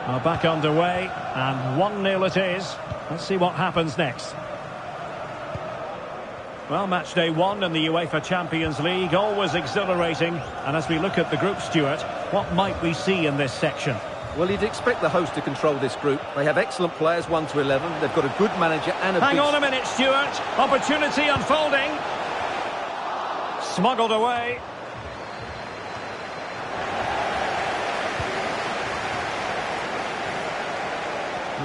Back underway, and 1-0 it is. Let's see what happens next. Well, match day 1 in the UEFA Champions League, always exhilarating. And as we look at the group, Stuart, what might we see in this section? Well, you'd expect the host to control this group. They have excellent players, 1 to 11. They've got a good manager and a Hang on a minute, Stuart. Opportunity unfolding. Smuggled away.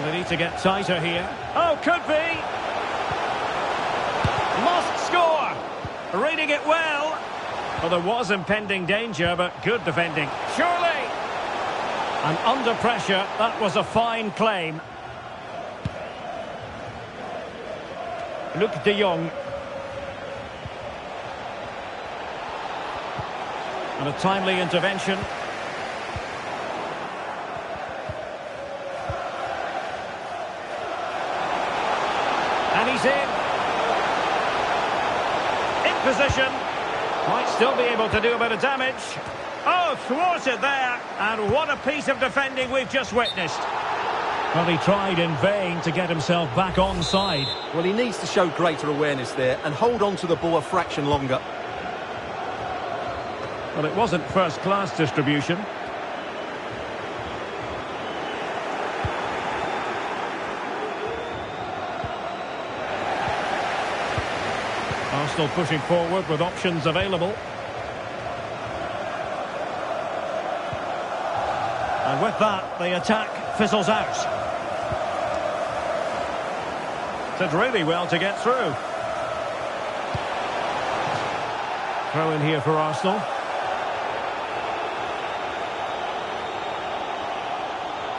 They need to get tighter here. Oh, could be. Must score. Reading it well. Well, there was impending danger, but good defending. Surely. And under pressure, that was a fine claim. Luc de Jong. And a timely intervention. And he's in position. Might still be able to do a bit of damage. Oh, thwarted there. And what a piece of defending we've just witnessed. Well, he tried in vain to get himself back onside. Well, he needs to show greater awareness there and hold on to the ball a fraction longer. Well, it wasn't first-class distribution. Arsenal pushing forward with options available. And with that, the attack fizzles out. Did really well to get through. Throw in here for Arsenal.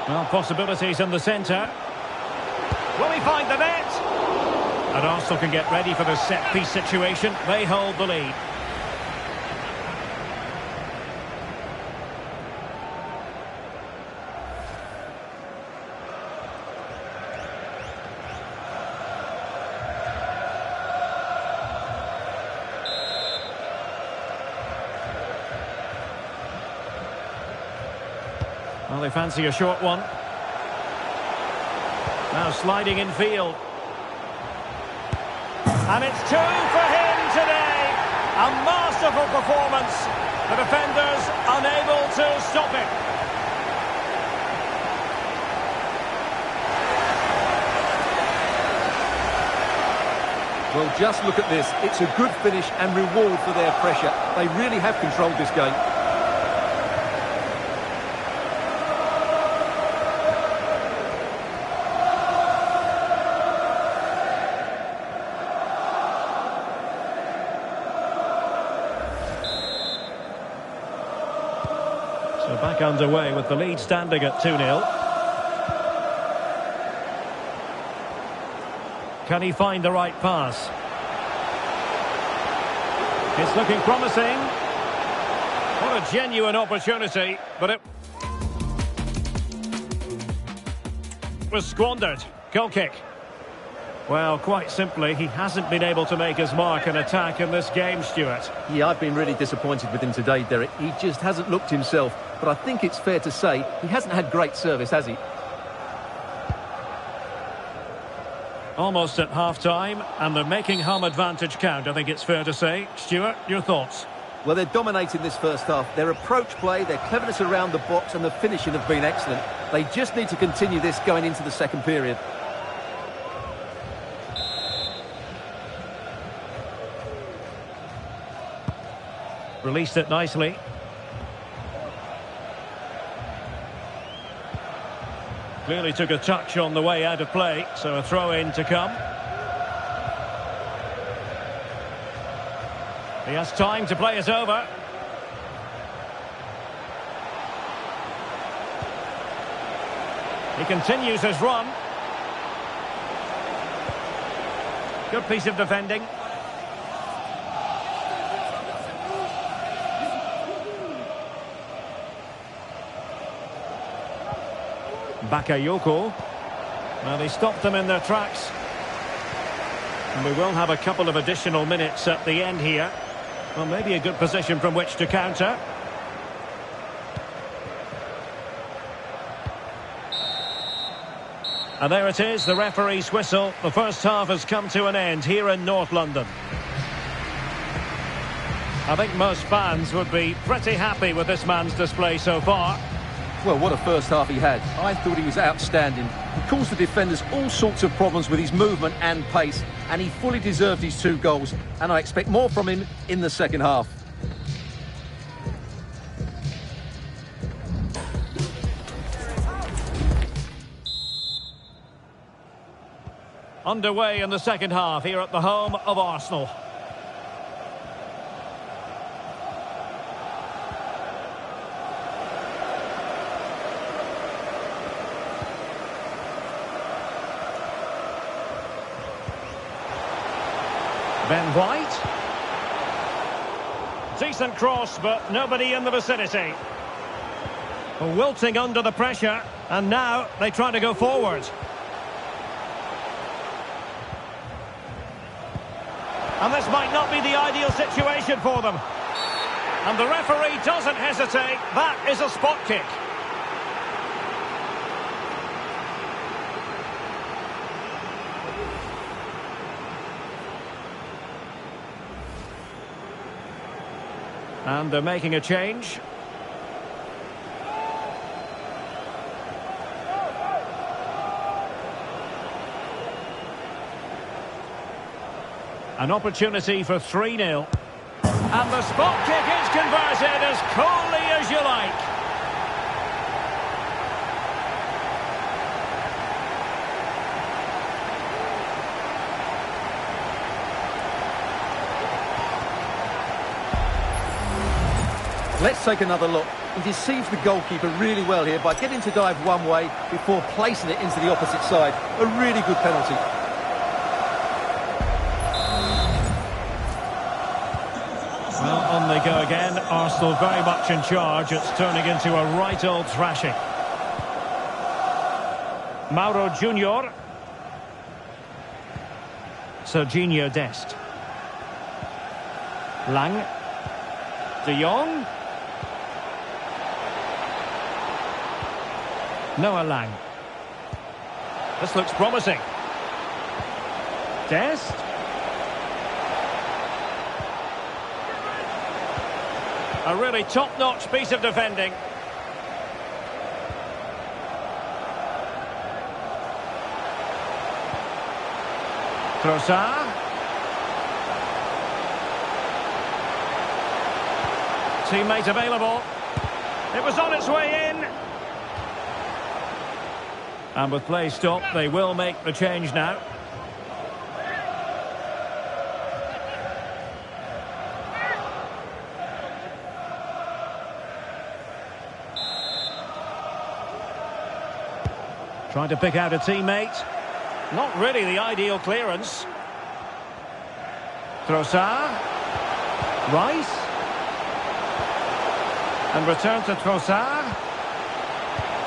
Well, possibilities in the centre. Will he find the net? And Arsenal can get ready for the set-piece situation. They hold the lead. Well, they fancy a short one. Now sliding in field. And it's 2 for him today. A masterful performance. The defenders unable to stop it. Well, just look at this. It's a good finish and reward for their pressure. They really have controlled this game. So back underway with the lead standing at 2-0. Can he find the right pass? It's looking promising. What a genuine opportunity, but it was squandered. Goal kick. Well, quite simply, he hasn't been able to make his mark and attack in this game, Stuart. Yeah, I've been really disappointed with him today, Derek. He just hasn't looked himself. But I think it's fair to say he hasn't had great service, has he? Almost at half-time, and they're making home advantage count, I think it's fair to say. Stuart, your thoughts? Well, they're dominating this first half. Their approach play, their cleverness around the box and the finishing have been excellent. They just need to continue this going into the second period. Released it nicely. Clearly took a touch on the way out of play, so a throw-in to come. He has time to play it over. He continues his run. Good piece of defending. Bakayoko. Well, they stopped them in their tracks. And we will have a couple of additional minutes at the end here. Well, maybe a good position from which to counter. And there it is, the referee's whistle. The first half has come to an end here in North London. I think most fans would be pretty happy with this man's display so far. Well, what a first half he had. I thought he was outstanding. He caused the defenders all sorts of problems with his movement and pace, and he fully deserved his 2 goals, and I expect more from him in the second half. Underway in the second half here at the home of Arsenal. Ben White. Decent cross, but nobody in the vicinity. Wilting under the pressure, and now they try to go forward. And this might not be the ideal situation for them. And the referee doesn't hesitate. That is a spot kick. And they're making a change. An opportunity for 3-0. And the spot kick is converted as coolly as you like. Let's take another look. He deceives the goalkeeper really well here by getting to dive one way before placing it into the opposite side. A really good penalty. Well, on they go again. Arsenal very much in charge. It's turning into a right old thrashing. Mauro Junior. Serginho Dest. Lang. De Jong. Noah Lang. This looks promising. Dest. A really top-notch piece of defending. Trossard. Teammate available. It was on its way in. And with play stopped, they will make the change now. Trying to pick out a teammate. Not really the ideal clearance. Trossard. Rice. And return to Trossard.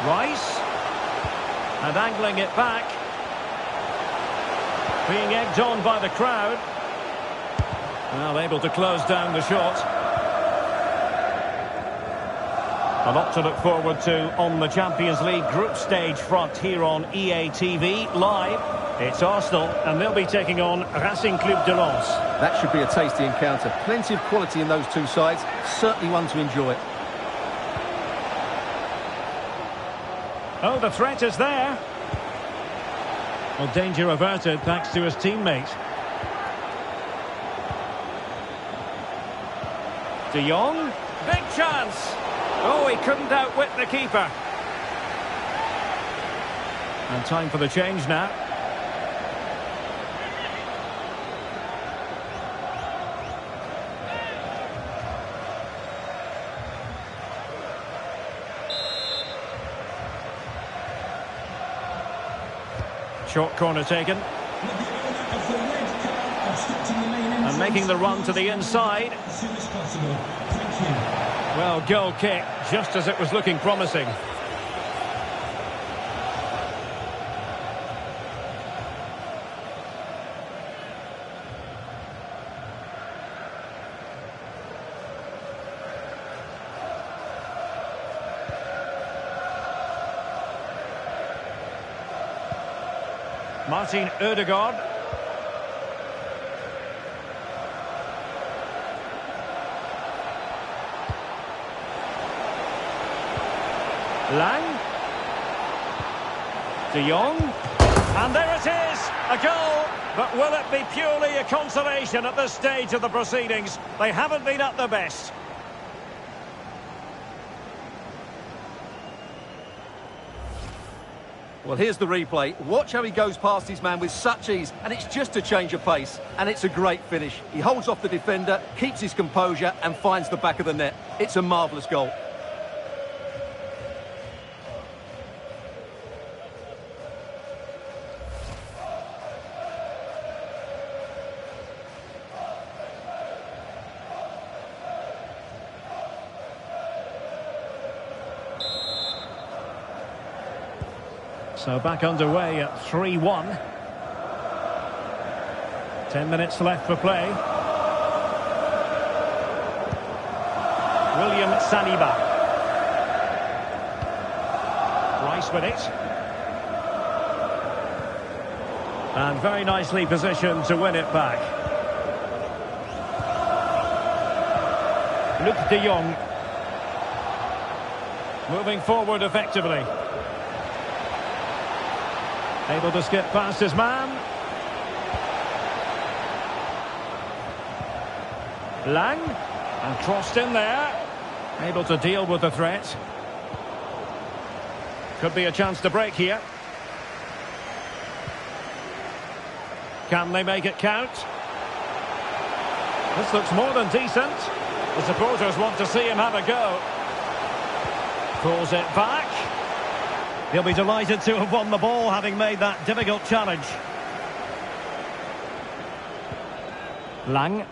Rice. And angling it back. Being egged on by the crowd. Well, able to close down the shot. A lot to look forward to on the Champions League group stage front here on EA TV Live. It's Arsenal, and they'll be taking on Racing Club de Lens. That should be a tasty encounter. Plenty of quality in those two sides. Certainly one to enjoy. Oh, the threat is there. Well, danger averted thanks to his teammate. De Jong, big chance. Oh, he couldn't outwit the keeper. And time for the change now. Short corner taken. And making the run to the inside. Well, goal kick, just as it was looking promising. Martin Ødegaard. Lang. De Jong. And there it is, a goal. But will it be purely a consolation at this stage of the proceedings? They haven't been at their best. Well, here's the replay. Watch how he goes past his man with such ease, and it's just a change of pace, and it's a great finish. He holds off the defender, keeps his composure, and finds the back of the net. It's a marvellous goal. So back underway at 3-1. 10 minutes left for play. William Saliba. Rice with it. And very nicely positioned to win it back. Luc de Jong. Moving forward effectively. Able to skip past his man. Lang. And crossed in there. Able to deal with the threat. Could be a chance to break here. Can they make it count? This looks more than decent. The supporters want to see him have a go. Pulls it back. He'll be delighted to have won the ball, having made that difficult challenge. Lang.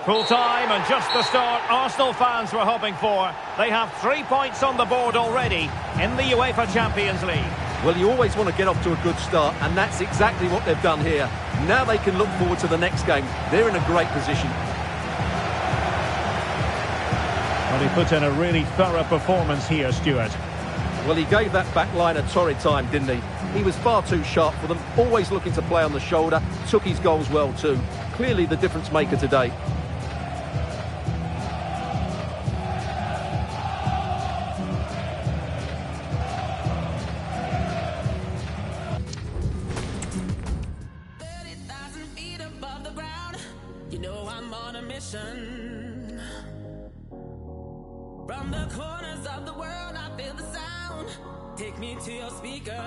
Full time and just the start Arsenal fans were hoping for. They have 3 points on the board already in the UEFA Champions League. Well, you always want to get off to a good start, and that's exactly what they've done here. Now they can look forward to the next game. They're in a great position. Well, he put in a really thorough performance here, Stuart. Well, he gave that back line a torrid time, didn't he? He was far too sharp for them, always looking to play on the shoulder, took his goals well too. Clearly the difference maker today. From the corners of the world, I feel the sound. Take me to your speaker.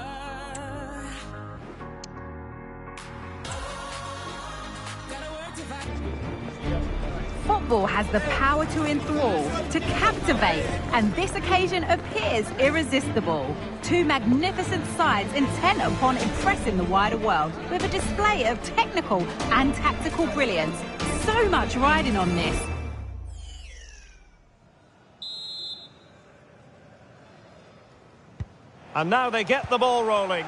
Football has the power to enthrall, to captivate, and this occasion appears irresistible. Two magnificent sides intent upon impressing the wider world with a display of technical and tactical brilliance. So much riding on this. And now they get the ball rolling.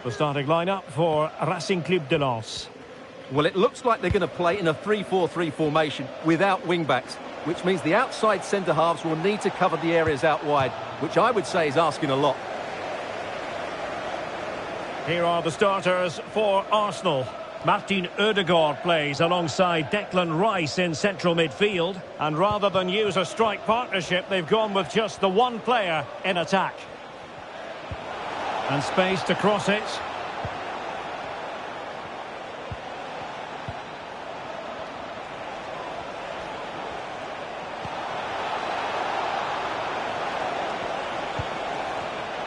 The starting lineup for Racing Club de Lens. Well, it looks like they're going to play in a 3-4-3 formation without wing-backs, which means the outside centre-halves will need to cover the areas out wide, which I would say is asking a lot. Here are the starters for Arsenal. Martin Ødegaard plays alongside Declan Rice in central midfield. And rather than use a strike partnership, they've gone with just the one player in attack. And space to cross it.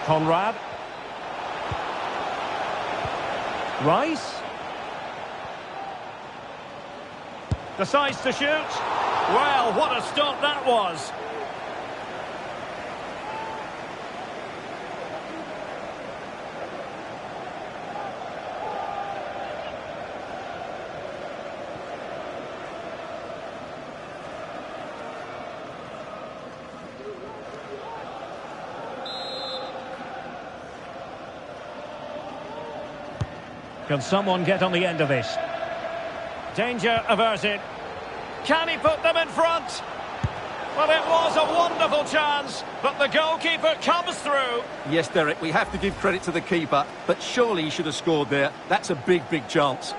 Conrad. Rice. Decides to shoot. Well, what a stop that was. Can someone get on the end of this? Danger averted. Can he put them in front? Well, it was a wonderful chance, but the goalkeeper comes through. Yes, Derek, we have to give credit to the keeper, but surely he should have scored there. That's a big, big chance.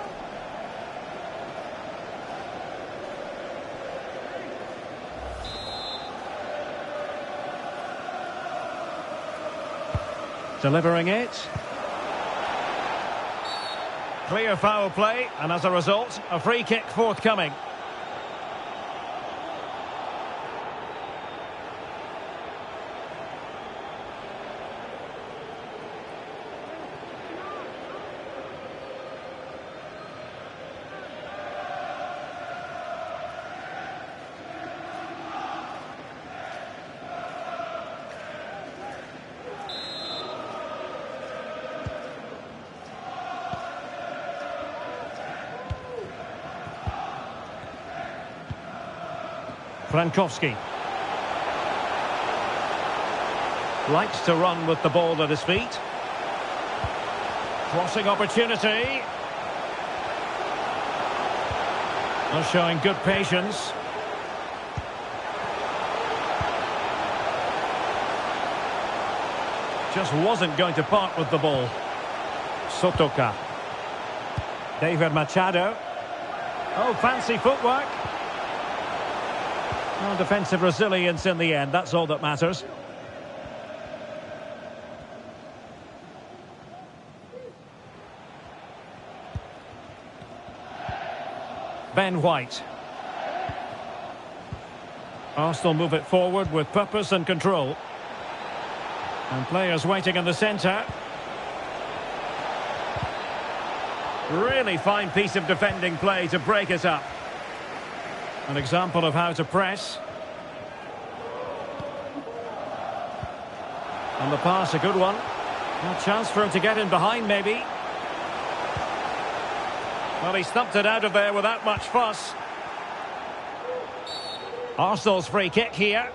Delivering it. Clear foul play, and as a result, a free kick forthcoming. Frankowski likes to run with the ball at his feet. Crossing opportunity. Not showing good patience. Just wasn't going to part with the ball. Sotoka. David Machado. Oh, fancy footwork. Well, defensive resilience in the end, that's all that matters. Ben White. Arsenal move it forward with purpose and control. And players waiting in the centre. Really fine piece of defending play to break it up. An example of how to press. And the pass, a good one. A chance for him to get in behind, maybe. Well, he stumped it out of there without much fuss. Arsenal's free kick here.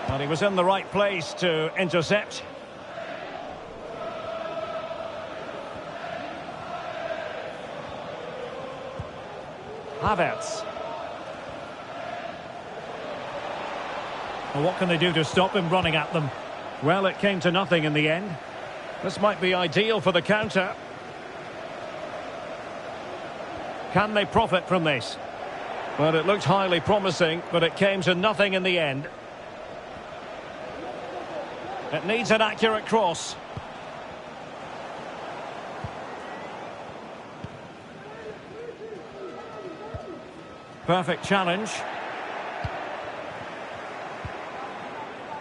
Well, he was in the right place to intercept. Havertz. Well, what can they do to stop him running at them? Well, it came to nothing in the end. This might be ideal for the counter. Can they profit from this? Well, it looked highly promising, but it came to nothing in the end. It needs an accurate cross. Perfect challenge.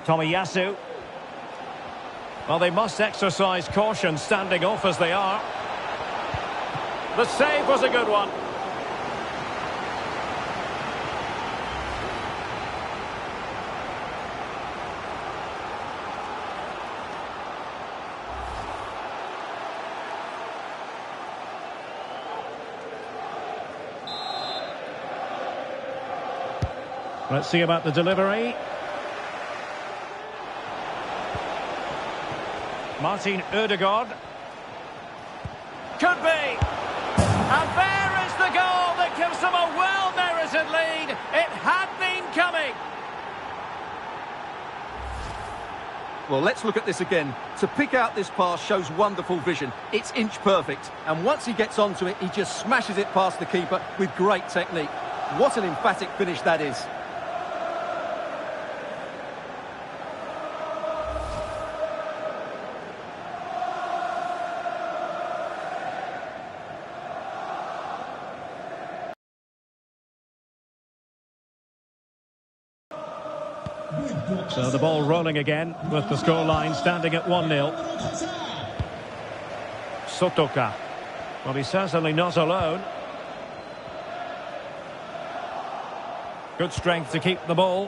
Tomiyasu. Well, they must exercise caution standing off as they are. The save was a good one. Let's see about the delivery. Martin Ødegaard. Could be. And there is the goal that gives them a well-merited lead. It had been coming. Well, let's look at this again. To pick out this pass shows wonderful vision. It's inch perfect. And once he gets onto it, he just smashes it past the keeper with great technique. What an emphatic finish that is. So the ball rolling again with the scoreline standing at 1-0. Sotoka. Well, he's certainly not alone. Good strength to keep the ball.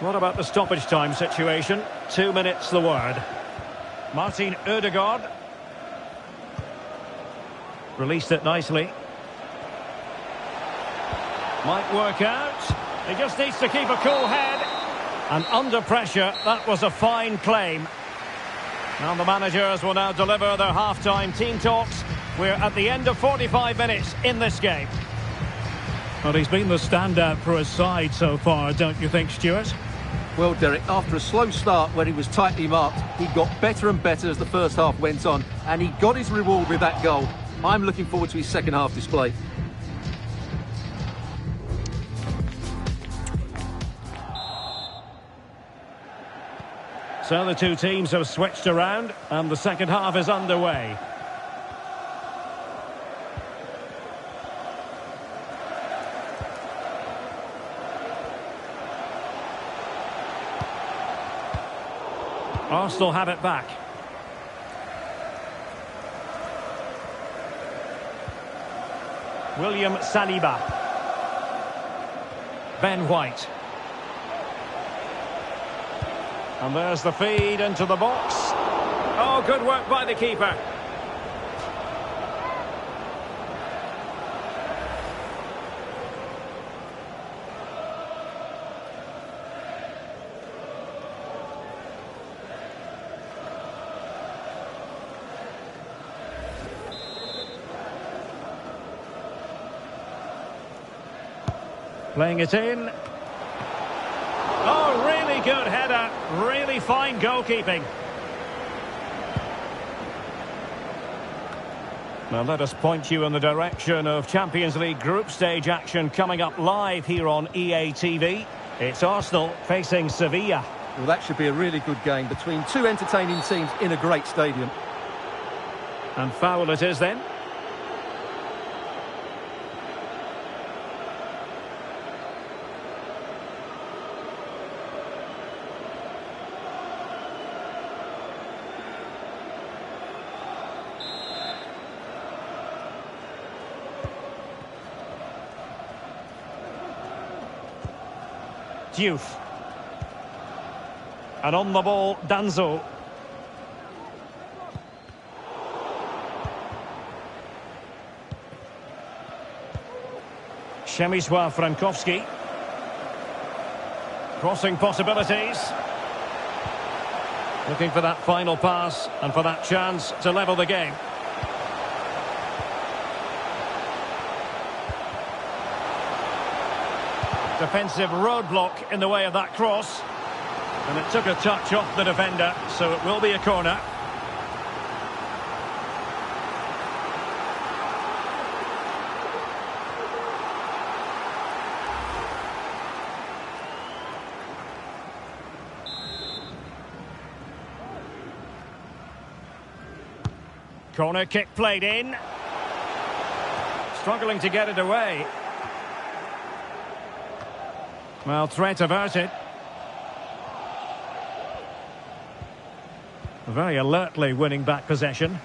What about the stoppage time situation? 2 minutes the word. Martin Ødegaard. Released it nicely. Might work out. He just needs to keep a cool head. And under pressure, that was a fine claim. Now the managers will now deliver their half-time team talks. We're at the end of 45 minutes in this game. Well, he's been the standout for his side so far, don't you think, Stuart? Well, Derek, after a slow start when he was tightly marked, he got better and better as the first half went on, and he got his reward with that goal. I'm looking forward to his second half display. So the two teams have switched around, and the second half is underway. Arsenal have it back. William Saliba. Ben White. And there's the feed into the box. Oh, good work by the keeper. Playing it in. Oh, really good header. Really fine goalkeeping. Now let us point you in the direction of Champions League group stage action coming up live here on EA TV. It's Arsenal facing Sevilla. Well, that should be a really good game between two entertaining teams in a great stadium. And foul it is then. Diouf. And on the ball, Danzo. Przemysław Frankowski. Crossing possibilities. Looking for that final pass and for that chance to level the game. Defensive roadblock in the way of that cross. And it took a touch off the defender, so it will be a corner. Corner kick played in. Struggling to get it away. Well, threat averted. Very alertly winning back possession.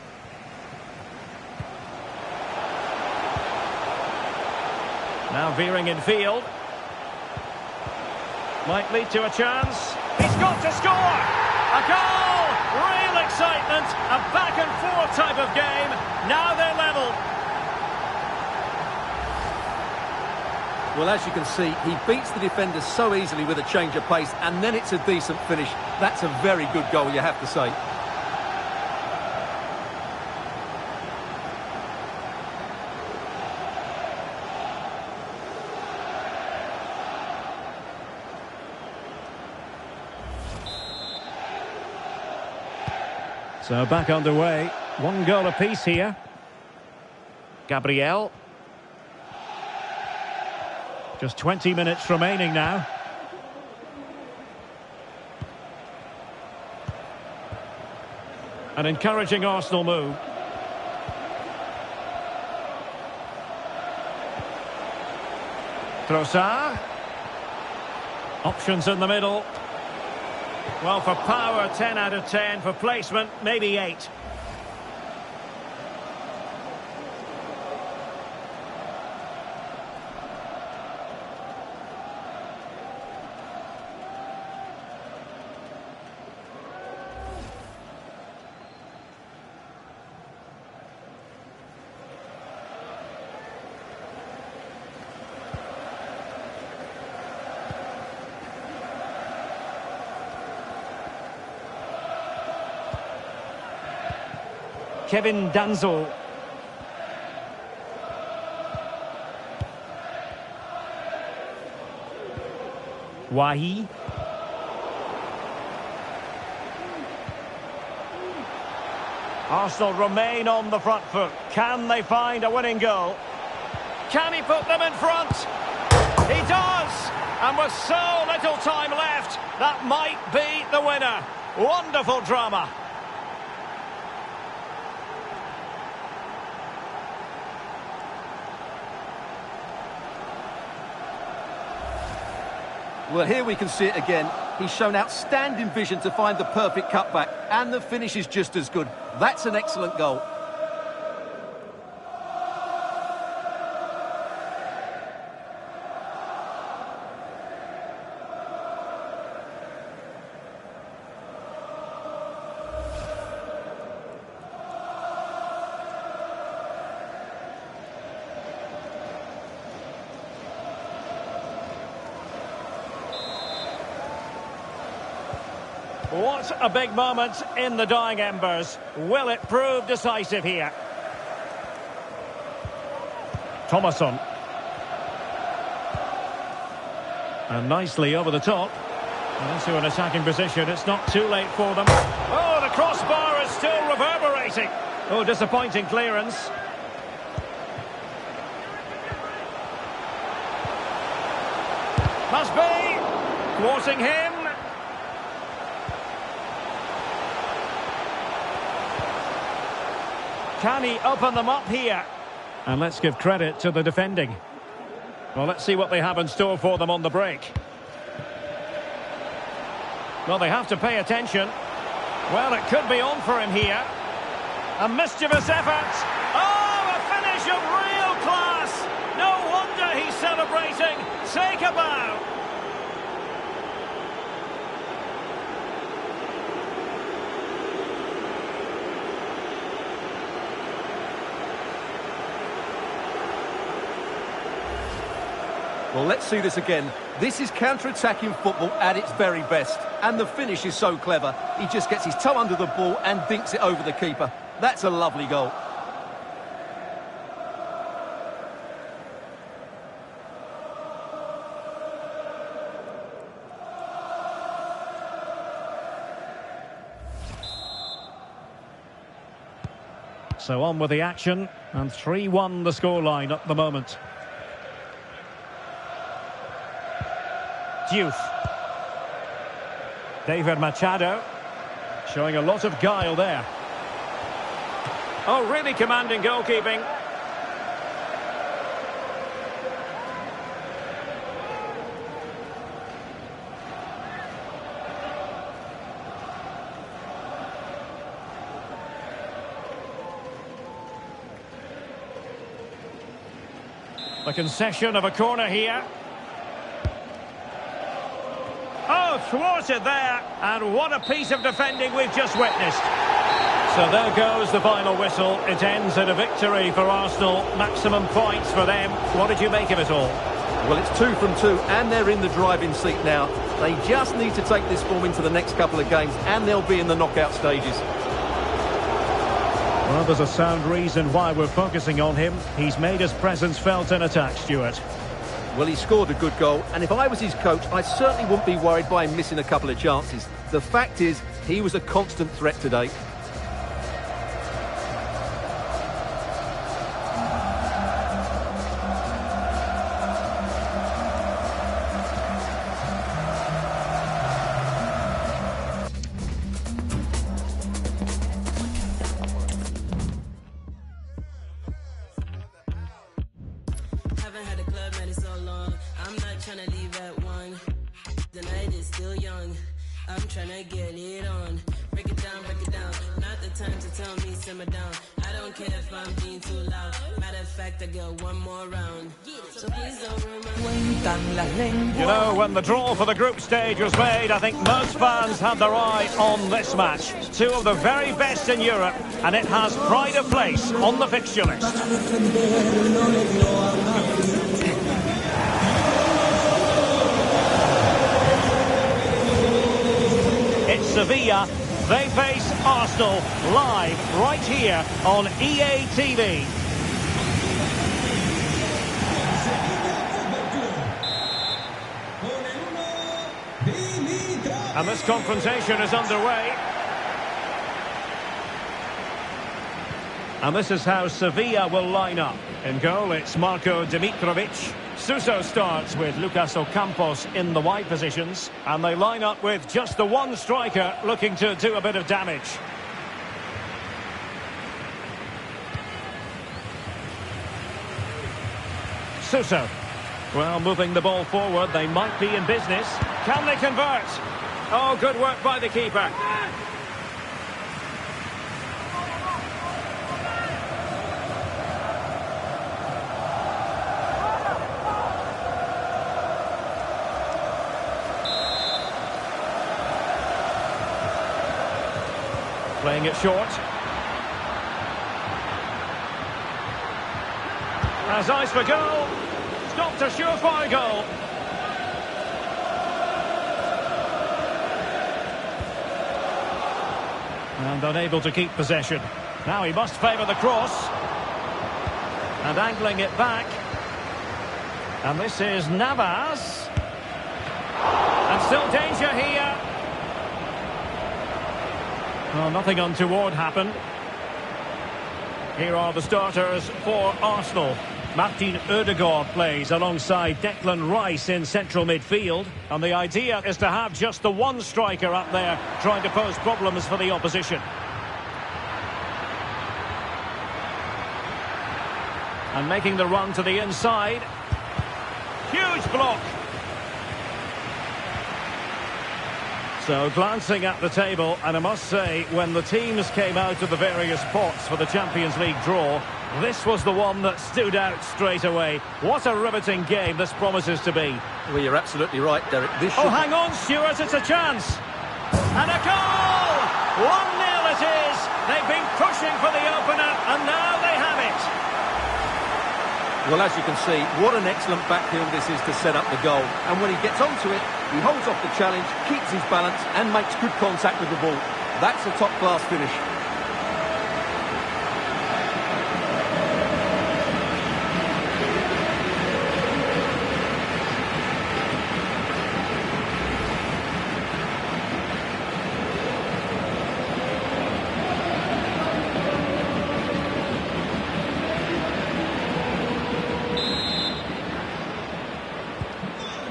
Now veering in field. Might lead to a chance. He's got to score! A goal! Real excitement! A back and forth type of game. Now they're level. Well, as you can see, he beats the defender so easily with a change of pace, and then it's a decent finish. That's a very good goal, you have to say. So back underway. One goal apiece here. Gabriel. Just 20 minutes remaining now. An encouraging Arsenal move. Trossard. Options in the middle. Well, for power, 10 out of 10. For placement, maybe 8. Kevin Danzo. Wahi. Arsenal remain on the front foot. Can they find a winning goal? Can he put them in front? He does! And with so little time left, that might be the winner. Wonderful drama. Well, here we can see it again. He's shown outstanding vision to find the perfect cutback, and the finish is just as good. That's an excellent goal. What a big moment in the dying embers. Will it prove decisive here? Thomasson. And nicely over the top. Into an attacking position. It's not too late for them. Oh, the crossbar is still reverberating. Oh, disappointing clearance. Must be. Thwarting him. Can he open them up here? And let's give credit to the defending. Well, let's see what they have in store for them on the break. Well, they have to pay attention. Well, it could be on for him here. A mischievous effort. Oh, a finish of real class. No wonder he's celebrating. Take a bow. Well, let's see this again. This is counter-attacking football at its very best. And the finish is so clever. He just gets his toe under the ball and dinks it over the keeper. That's a lovely goal. So on with the action. And 3-1 the scoreline at the moment. Diouf. David Machado showing a lot of guile there. Oh, really commanding goalkeeping. The concession of a corner here. Oh, thwarted there, and what a piece of defending we've just witnessed. So there goes the final whistle. It ends in a victory for Arsenal. Maximum points for them. What did you make of it all? Well, it's 2 from 2, and they're in the driving seat now. They just need to take this form into the next couple of games, and they'll be in the knockout stages. Well, there's a sound reason why we're focusing on him. He's made his presence felt in attack, Stuart. Well, he scored a good goal, and if I was his coach, I certainly wouldn't be worried by him missing a couple of chances. The fact is, he was a constant threat today. Haven't had a club man in so long. I'm not trying to leave at 1. The night is still young. I'm trying to get it on. Break it down, break it down. Not the time to tell me simmer down. I don't care if I'm being too loud. Matter of fact, I got one more round. So please don't remind. You know, when the draw for the group stage was made, I think most fans had their eye on this match. Two of the very best in Europe, and it has pride of place on the fixture list. It's Sevilla. They face Arsenal live right here on EA TV. And this confrontation is underway. And this is how Sevilla will line up. In goal, it's Marko Dimitrovic. Suso starts with Lucas Ocampos in the wide positions. And they line up with just the one striker looking to do a bit of damage. Suso. Well, moving the ball forward, they might be in business. Can they convert? Oh, good work by the keeper. Playing it short. Has eyes for goal. Stopped a surefire goal. And unable to keep possession. Now he must favour the cross. And angling it back. And this is Navas. And still danger here. Well, nothing untoward happened. Here are the starters for Arsenal. Martin Ødegaard plays alongside Declan Rice in central midfield. And the idea is to have just the one striker up there trying to pose problems for the opposition. And making the run to the inside. Huge block. So glancing at the table, and I must say, when the teams came out of the various pots for the Champions League draw, this was the one that stood out straight away. What a riveting game this promises to be. Well, you're absolutely right, Derek. Oh, hang on, Stuart, it's a chance. And a goal! 1-0 it is. They've been pushing for the opener, and now they have it. Well, as you can see, what an excellent backfield this is to set up the goal. And when he gets onto it, he holds off the challenge, keeps his balance and makes good contact with the ball. That's a top-class finish.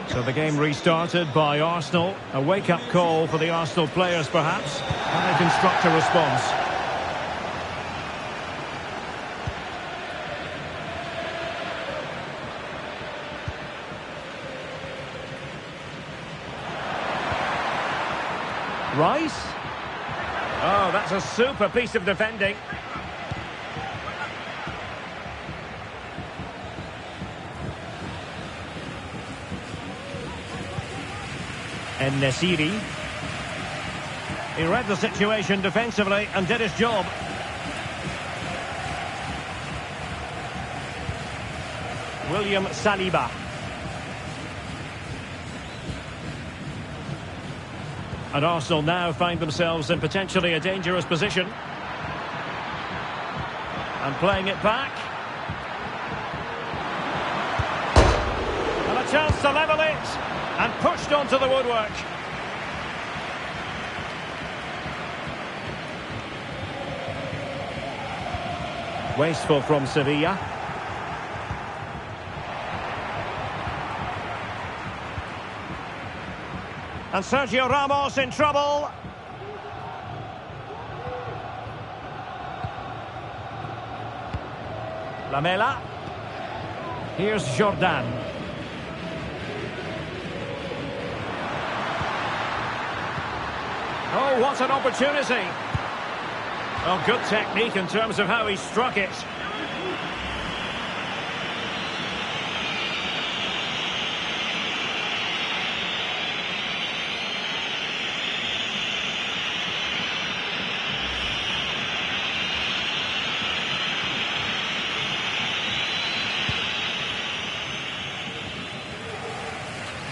So the game restarted by Arsenal. A wake-up call for the Arsenal players, perhaps. Can they construct a response? Rice? Oh, that's a super piece of defending. And Nesiri. He read the situation defensively and did his job. William Saliba. And Arsenal now find themselves in potentially a dangerous position. And playing it back. And a chance to level it. And pushed onto the woodwork. Wasteful from Sevilla. And Sergio Ramos in trouble. Lamela. Here's Jordan. Oh, what an opportunity. Well, good technique in terms of how he struck it.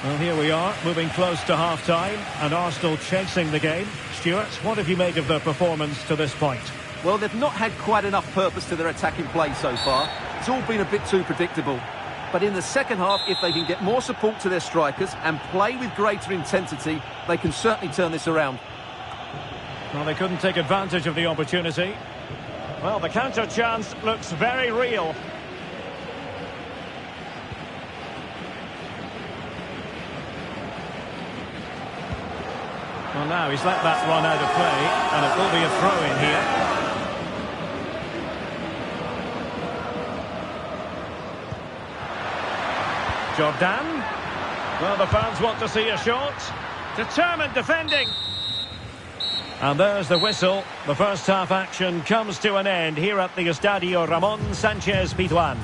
Well, here we are, moving close to half-time, and Arsenal chasing the game. Stuart, what have you made of their performance to this point? Well, they've not had quite enough purpose to their attacking play so far. It's all been a bit too predictable. But in the second half, if they can get more support to their strikers and play with greater intensity, they can certainly turn this around. Well, they couldn't take advantage of the opportunity. Well, the counter chance looks very real. Well, now he's let that run out of play, and it will be a throw-in here. Jordan. Well, the fans want to see a shot. Determined defending. And there's the whistle. The first half action comes to an end here at the Estadio Ramon Sanchez Pizjuan.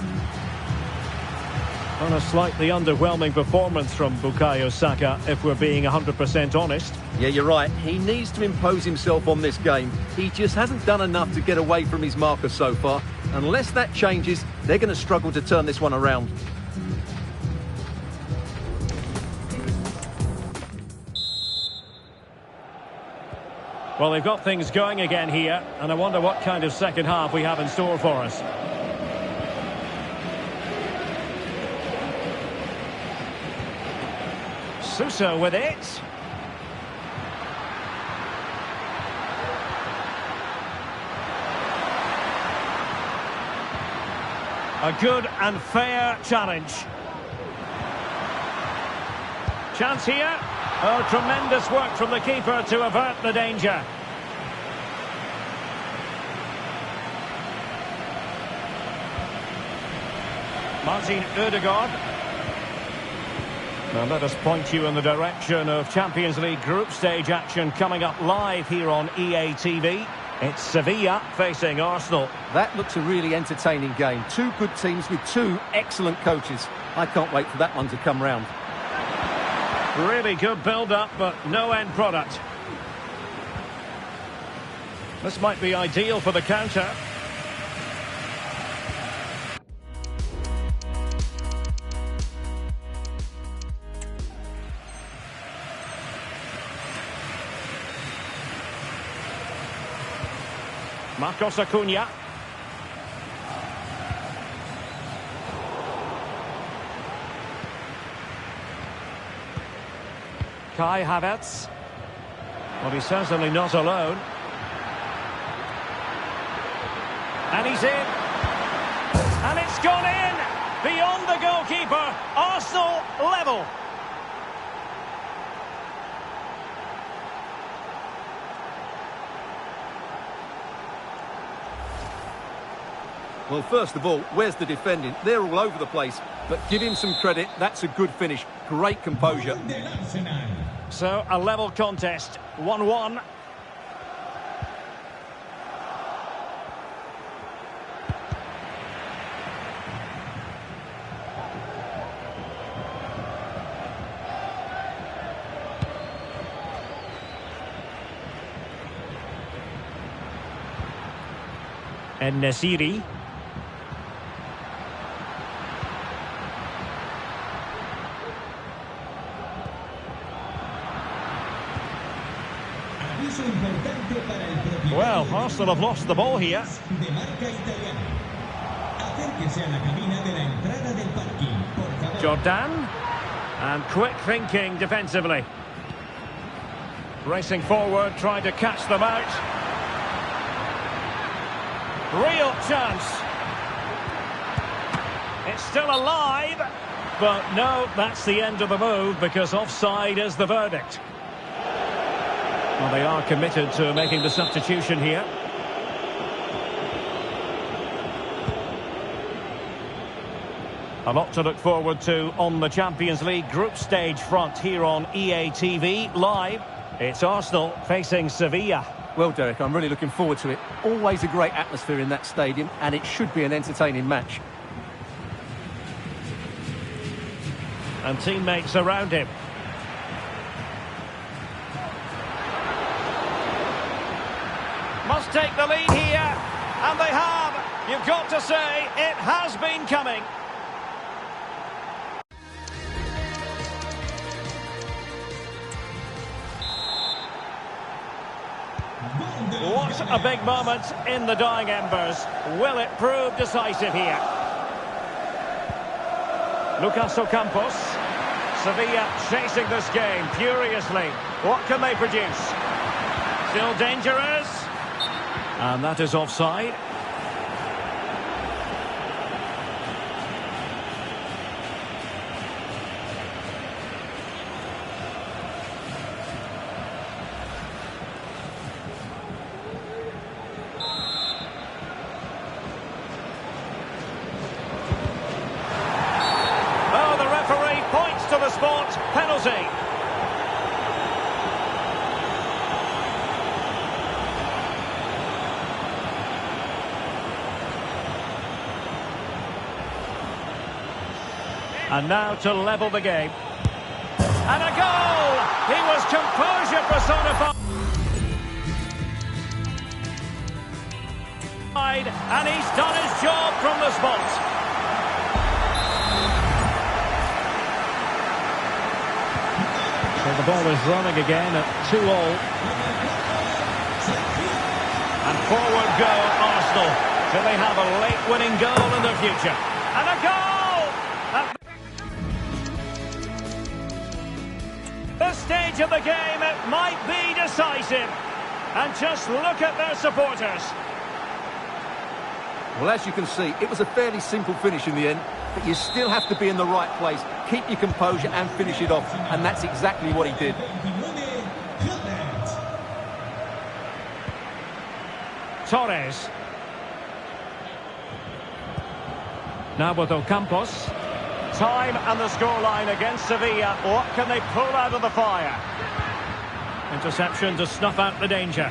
On a slightly underwhelming performance from Bukayo Saka, if we're being 100% honest. Yeah, you're right. He needs to impose himself on this game. He just hasn't done enough to get away from his marker so far. Unless that changes, they're going to struggle to turn this one around. Well, they've got things going again here, and I wonder what kind of second half we have in store for us. Suso with it. A good and fair challenge. Chance here. Oh, tremendous work from the keeper to avert the danger. Martin Ødegaard. Now let us point you in the direction of Champions League group stage action coming up live here on EA TV. It's Sevilla facing Arsenal. That looks a really entertaining game. Two good teams with two excellent coaches. I can't wait for that one to come round. Really good build-up, but no end product. This might be ideal for the counter. Marcos Acuna. Kai Havertz. Well, he's certainly not alone. And he's in. And it's gone in! Beyond the goalkeeper. Arsenal level. Well, first of all, where's the defending? They're all over the place. But give him some credit. That's a good finish. Great composure. So, a level contest. 1-1. En-Nesyri. Well, Arsenal have lost the ball here. Jordan. And quick thinking defensively. Racing forward, trying to catch them out. Real chance. It's still alive. But no, that's the end of the move because offside is the verdict. Well, they are committed to making the substitution here. A lot to look forward to on the Champions League group stage front here on EA TV live. It's Arsenal facing Sevilla. Well, Derek, I'm really looking forward to it. Always a great atmosphere in that stadium, and it should be an entertaining match. And teammates around him. Must take the lead here, and they have. You've got to say, it has been coming. Here's a big moment in the dying embers. Will it prove decisive here? Lucas Ocampos. Sevilla chasing this game furiously. What can they produce? Still dangerous. And that is offside. To the spot, penalty. And now to level the game. And a goal! He was composure personified. And he's done his job from the spot. So the ball is running again at 2-2. And forward go Arsenal. Do they have a late winning goal in the future? And a goal! This stage of the game, it might be decisive. And just look at their supporters. Well, as you can see, it was a fairly simple finish in the end, but you still have to be in the right place, keep your composure and finish it off, and that's exactly what he did. Torres. Now with Ocampos. Time and the scoreline against Sevilla. What can they pull out of the fire? Interception to snuff out the danger.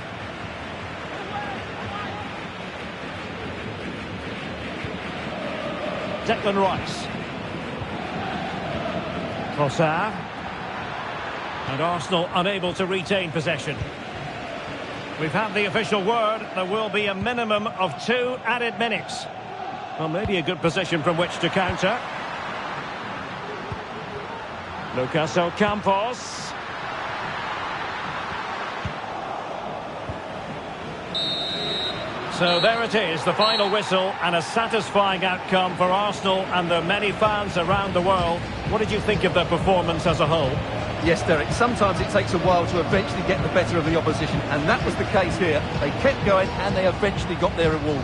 Declan Rice. Trossard. And Arsenal unable to retain possession. We've had the official word. There will be a minimum of 2 added minutes. Well, maybe a good position from which to counter. Lucas Ocampos. So there it is, the final whistle, and a satisfying outcome for Arsenal and the many fans around the world. What did you think of their performance as a whole? Yes, Derek, sometimes it takes a while to eventually get the better of the opposition, and that was the case here. They kept going and they eventually got their reward.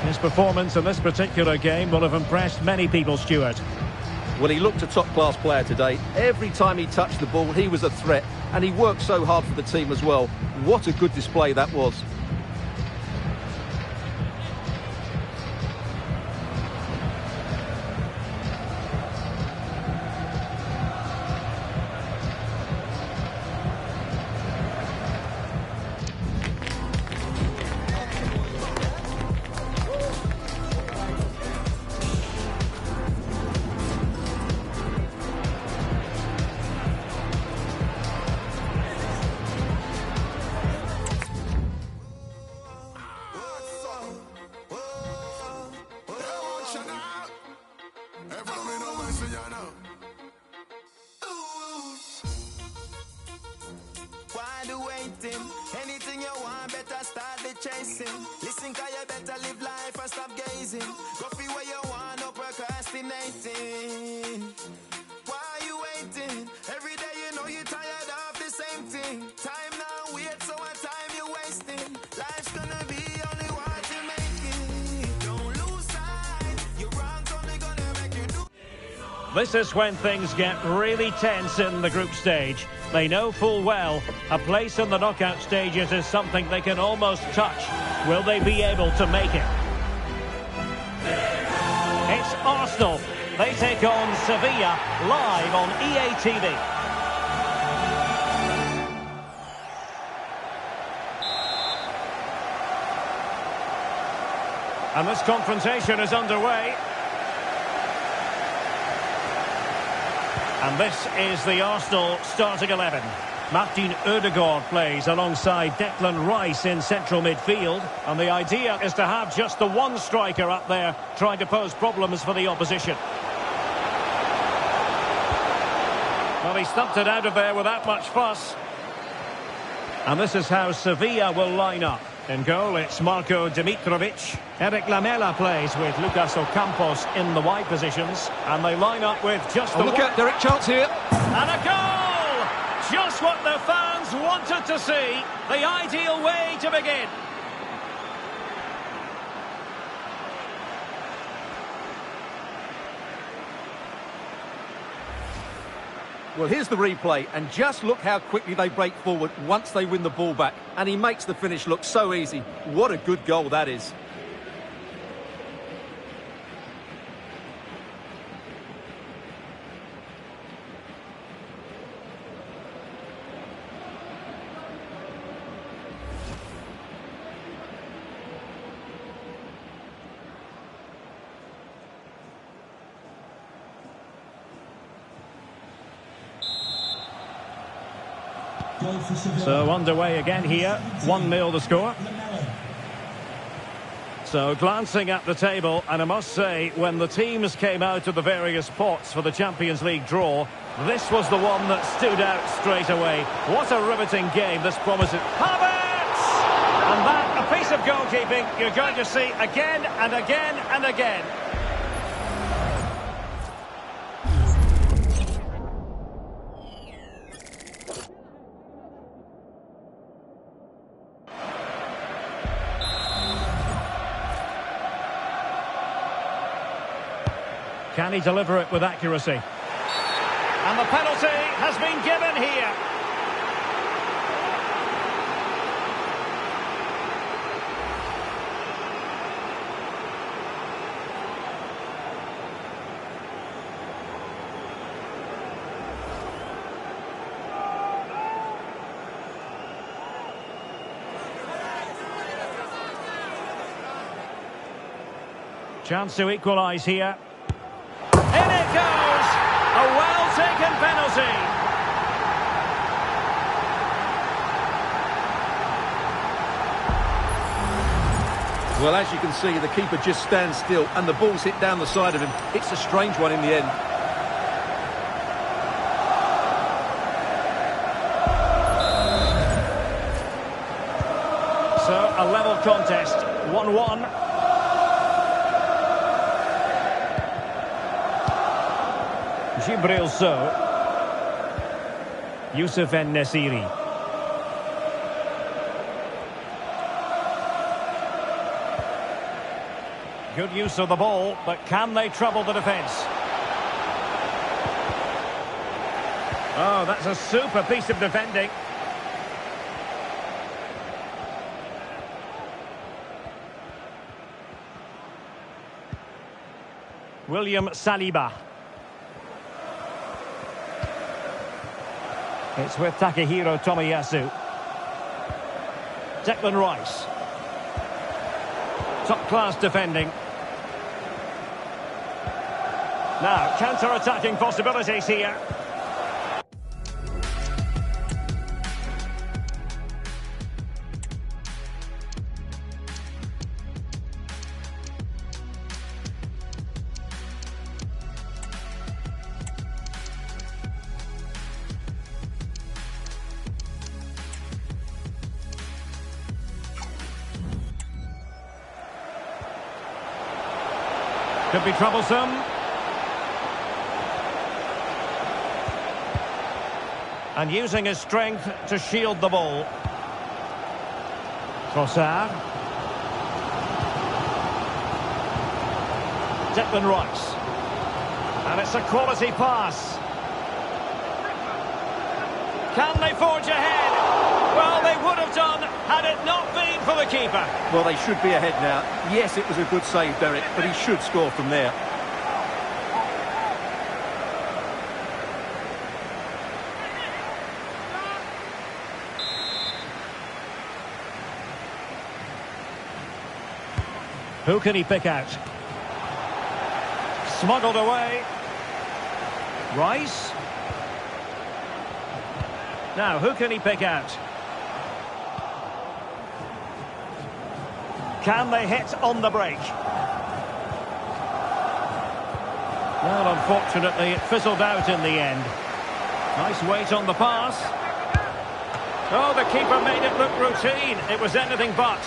His performance in this particular game will have impressed many people, Stuart. Well, he looked a top-class player today. Every time he touched the ball, he was a threat, and he worked so hard for the team as well. What a good display that was. Anything you want, better start the chasing. Listen, cause you better live life and stop gazing. Go for what you want, no procrastinating. Why are you waiting? Every day you know you're tired of the same thing. Time now, wait, so what time you wasting? Life's gonna be only what you make it. Don't lose sight. Your wrong's only gonna make you do. This is when things get really tense in the group stage. They know full well a place in the knockout stages is something they can almost touch. Will they be able to make it? It's Arsenal. They take on Sevilla live on EA TV. And this confrontation is underway. And this is the Arsenal starting 11. Martin Ødegaard plays alongside Declan Rice in central midfield. And the idea is to have just the one striker up there trying to pose problems for the opposition. Well, he stumped it out of there without much fuss. And this is how Sevilla will line up. In goal, it's Marko Dimitrovic. Eric Lamela plays with Lucas Ocampos in the wide positions. And they line up with just the Look one. at Derek, chance here. And a goal! Just what the fans wanted to see. The ideal way to begin. Well, here's the replay, and just look how quickly they break forward once they win the ball back. And he makes the finish look so easy. What a good goal that is. So underway again here, 1-0 the score. So glancing at the table, and I must say, when the teams came out of the various pots for the Champions League draw, this was the one that stood out straight away. What a riveting game this promises. Havertz! And that, a piece of goalkeeping you're going to see again and again and again. Can he deliver it with accuracy? And the penalty has been given here. Chance to equalise here. In it goes! A well-taken penalty. Well, as you can see, the keeper just stands still and the ball's hit down the side of him. It's a strange one in the end. So, a level contest, 1-1. Jibril So. Youssef En-Nesyri. Good use of the ball, but can they trouble the defence? Oh, that's a super piece of defending. William Saliba. It's with Takehiro Tomiyasu. Declan Rice. Top-class defending. Now, counter-attacking possibilities here. Could be troublesome. And using his strength to shield the ball. Trossard. Declan Rice. And it's a quality pass. Can they forge ahead? Well, they would have done had it not been for the keeper. Well, they should be ahead now. Yes, it was a good save, Derek, but he should score from there. Who can he pick out? Smuggled away. Rice. Now, who can he pick out? Can they hit on the break? Well, unfortunately, it fizzled out in the end. Nice weight on the pass. Oh, the keeper made it look routine. It was anything but.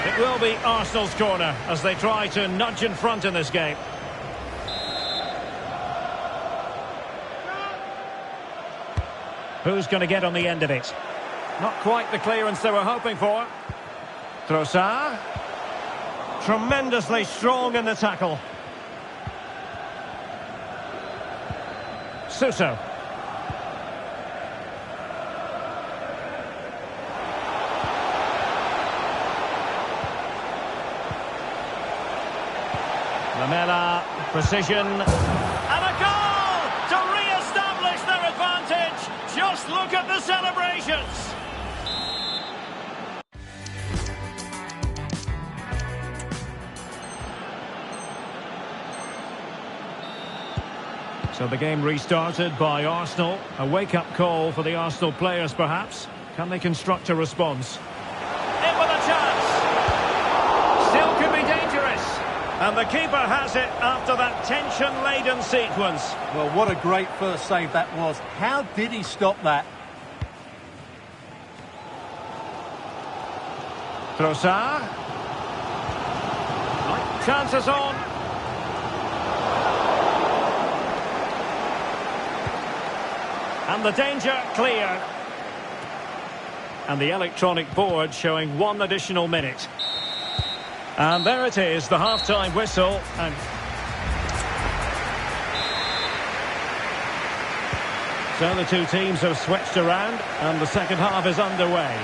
It will be Arsenal's corner as they try to nudge in front in this game. Who's going to get on the end of it? Not quite the clearance they were hoping for. Trossard. Tremendously strong in the tackle. Suso. Lamela, precision, and a goal to re-establish their advantage. Just look at the celebrations. So the game restarted by Arsenal. A wake-up call for the Arsenal players, perhaps. Can they construct a response? In with a chance. Still could be dangerous. And the keeper has it after that tension-laden sequence. Well, what a great first save that was. How did he stop that? Trossard. Chances on. And the danger clear. And the electronic board showing 1 additional minute. And there it is, the half-time whistle. And so the two teams have switched around and the second half is underway.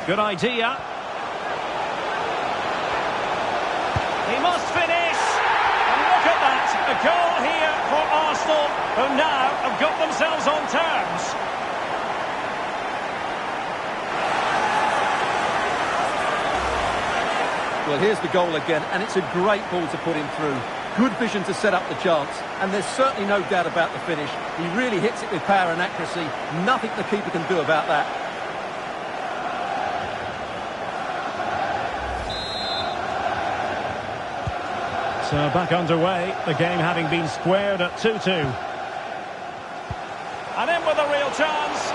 Good idea. He must finish. And look at that. A goal here for Arsenal, who now have got themselves on terms. Well, here's the goal again, and it's a great ball to put him through. Good vision to set up the chance, and there's certainly no doubt about the finish. He really hits it with power and accuracy. Nothing the keeper can do about that. So back underway, the game having been squared at 2-2. And in with a real chance.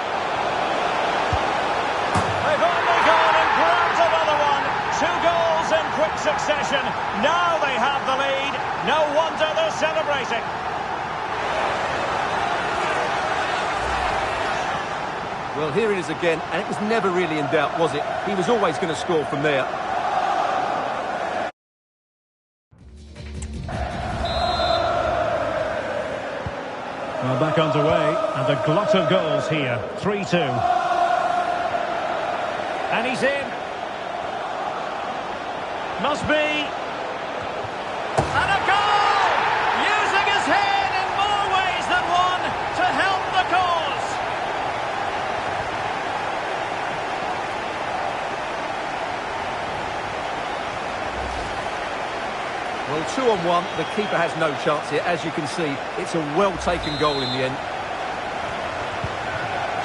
They've only gone and grabbed another one. 2 goals in quick succession. Now they have the lead. No wonder they're celebrating. Well, here it is again, and it was never really in doubt, was it? He was always going to score from there. Well, back underway, and a glut of goals here. 3-2. And he's in. Must be. And a goal! Using his head in more ways than one to help the cause. Well, 2-on-1, the keeper has no chance here. As you can see, it's a well-taken goal in the end.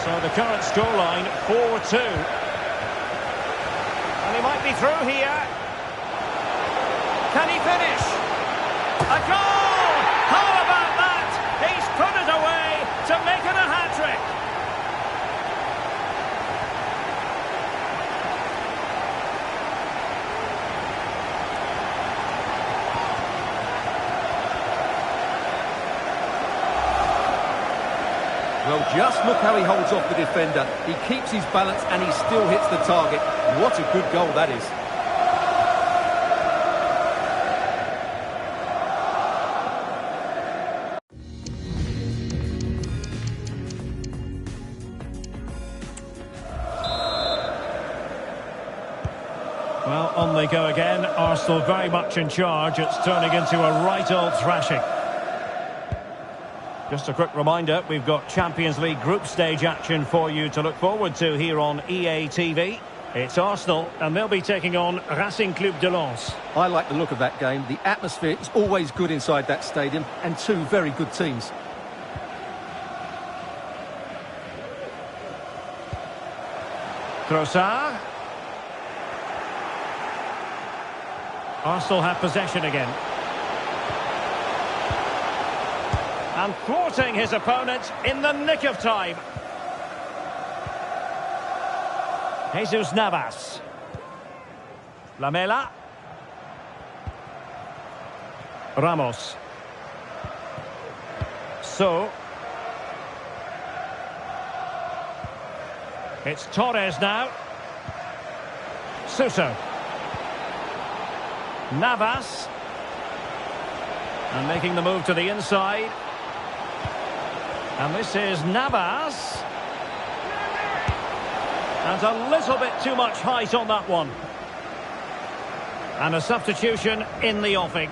So the current scoreline, 4-2. And he might be through here. Can he finish? A goal! How about that? He's put it away to make it a hat-trick. Well, just look how he holds off the defender. He keeps his balance and he still hits the target. What a good goal that is. Well, on they go again. Arsenal very much in charge. It's turning into a right old thrashing. Just a quick reminder, we've got Champions League group stage action for you to look forward to here on EA TV. It's Arsenal, and they'll be taking on Racing Club de Lens. I like the look of that game. The atmosphere is always good inside that stadium, and two very good teams. Trossard. Arsenal have possession again. And thwarting his opponent in the nick of time. Jesus Navas. Lamela. Ramos. So. It's Torres now. Suso. Navas. And making the move to the inside. And this is Navas. And a little bit too much height on that one. And a substitution in the offing.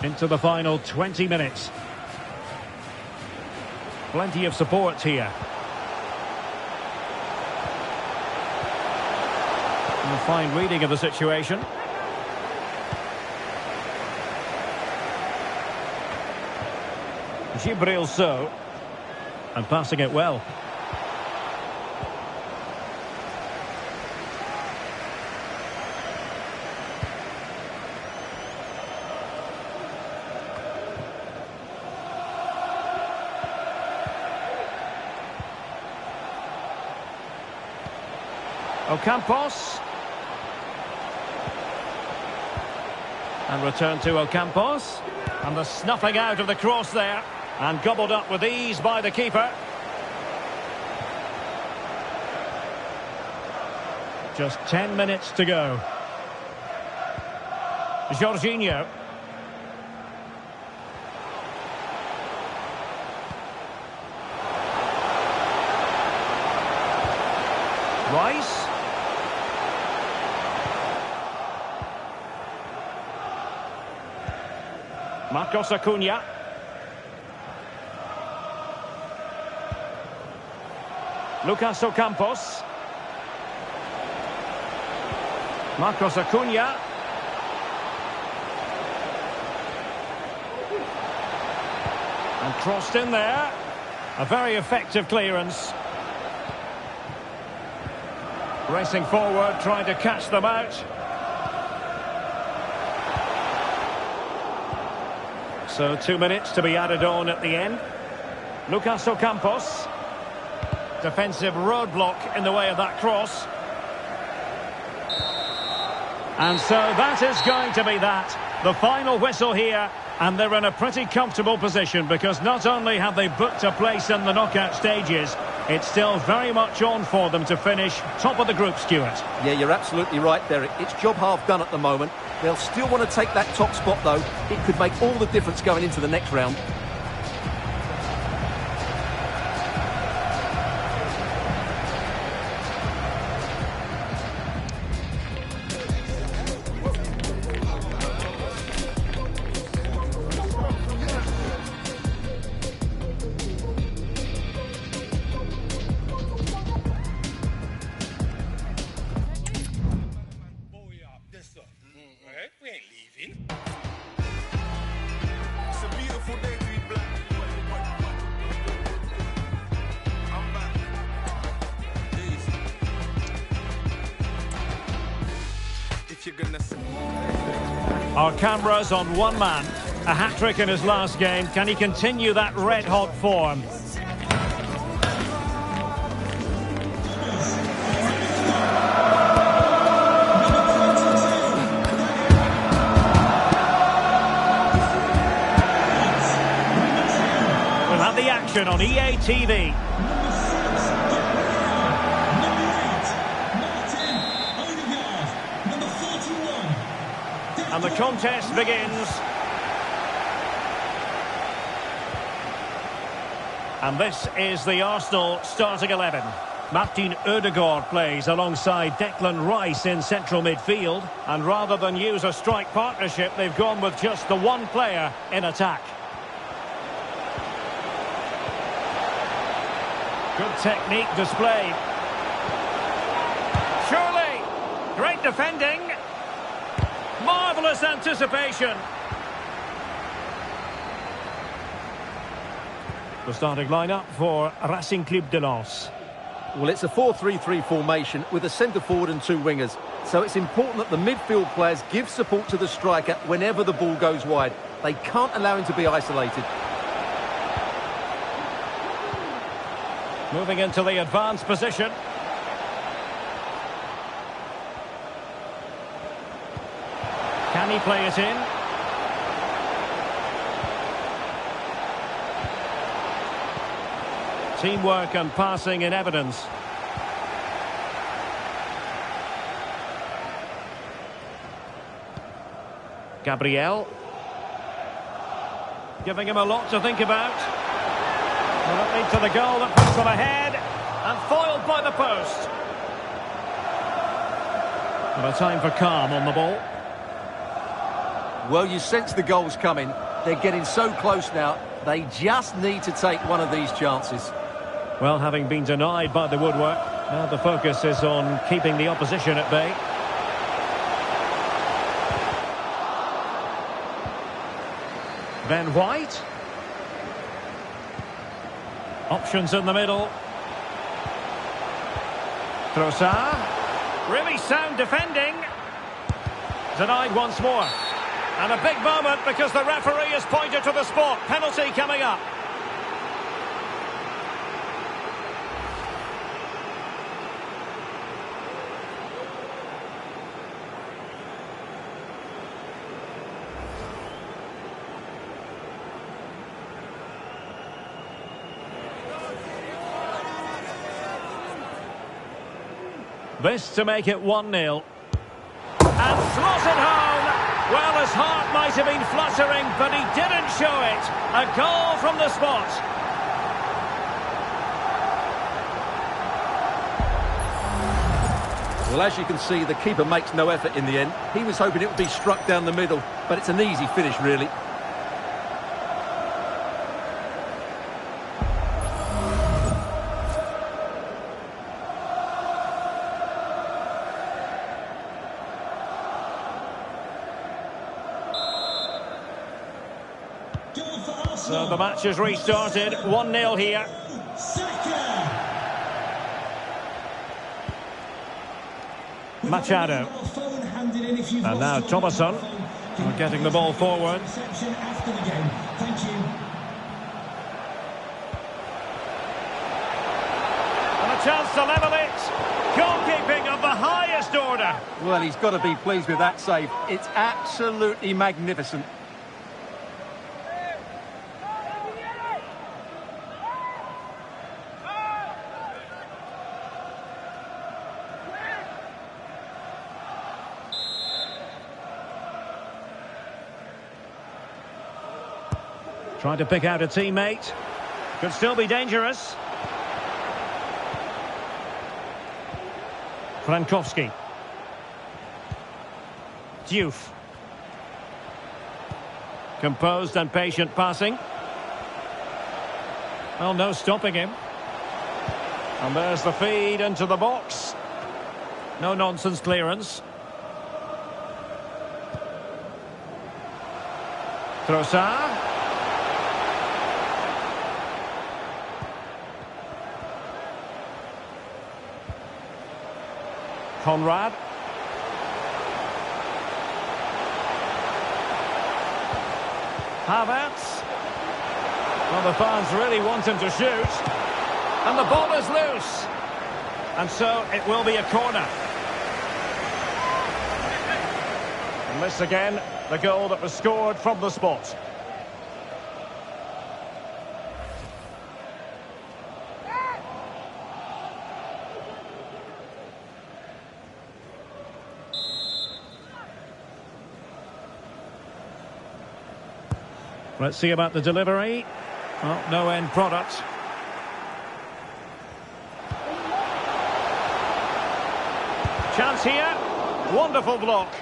Into the final 20 minutes. Plenty of support here. And a fine reading of the situation. Gibril So. And passing it well. Ocampos. And return to Ocampos. And the snuffing out of the cross there. And gobbled up with ease by the keeper. Just 10 minutes to go. Jorginho. Rice. Marcos Acuna. Lucas Ocampos. Marcos Acuna. And crossed in there. A very effective clearance. Racing forward, trying to catch them out. So 2 minutes to be added on at the end. Lucas Ocampos. Defensive roadblock in the way of that cross. And so that is going to be that. The final whistle here. And they're in a pretty comfortable position because not only have they booked a place in the knockout stages, it's still very much on for them to finish top of the group, Stuart. Yeah, you're absolutely right, Derek. It's job half done at the moment. They'll still want to take that top spot, though. It could make all the difference going into the next round. Our cameras on one man. A hat-trick in his last game. Can he continue that red-hot form? We'll have the action on EA TV. And the contest begins. And this is the Arsenal starting 11. Martin Ødegaard plays alongside Declan Rice in central midfield. And rather than use a strike partnership, they've gone with just the one player in attack. Good technique displayed. Surely. Great defending. Marvellous anticipation. The starting lineup for Racing Club de Lens. Well, it's a 4-3-3 formation with a centre forward and two wingers. So it's important that the midfield players give support to the striker whenever the ball goes wide. They can't allow him to be isolated. Moving into the advanced position. Can he play it in? Teamwork and passing in evidence. Gabriel. Giving him a lot to think about. Will it lead to the goal that puts them ahead? And foiled by the post. But a time for calm on the ball. Well, you sense the goals coming. They're getting so close now. They just need to take one of these chances. Well, having been denied by the woodwork, now the focus is on keeping the opposition at bay. Ben White. Options in the middle. Trossard. Really sound defending. Denied once more. And a big moment because the referee has pointed to the spot. Penalty coming up. This to make it 1-0. And slotted home. Well, his heart might have been fluttering, but he didn't show it. A goal from the spot. Well, as you can see, the keeper makes no effort in the end. He was hoping it would be struck down the middle, but it's an easy finish, really. So the match has restarted. 1-0 here. Machado. And now Thomasson getting the ball forward. And a chance to level it. Goalkeeping of the highest order. Well, he's got to be pleased with that save. It's absolutely magnificent. Trying to pick out a teammate. Could still be dangerous. Frankowski. Diouf. Composed and patient passing. Well, no stopping him. And there's the feed into the box. No nonsense clearance. Trossard. Conrad. Havertz. Well, the fans really want him to shoot. And the ball is loose. And so it will be a corner. And this again, the goal that was scored from the spot. Let's see about the delivery. Well, no end product. Chance here. Wonderful block.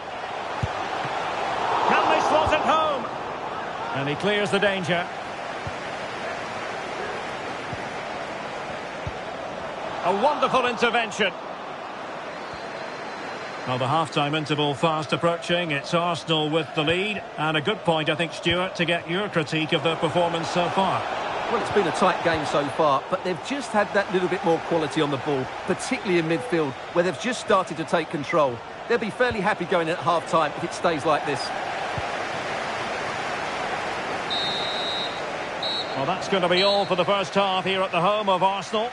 Can they slot it home? And he clears the danger. A wonderful intervention. Well, the half-time interval fast approaching. It's Arsenal with the lead. And a good point, I think, Stuart, to get your critique of their performance so far. Well, it's been a tight game so far, but they've just had that little bit more quality on the ball, particularly in midfield, where they've just started to take control. They'll be fairly happy going at half-time if it stays like this. Well, that's going to be all for the first half here at the home of Arsenal.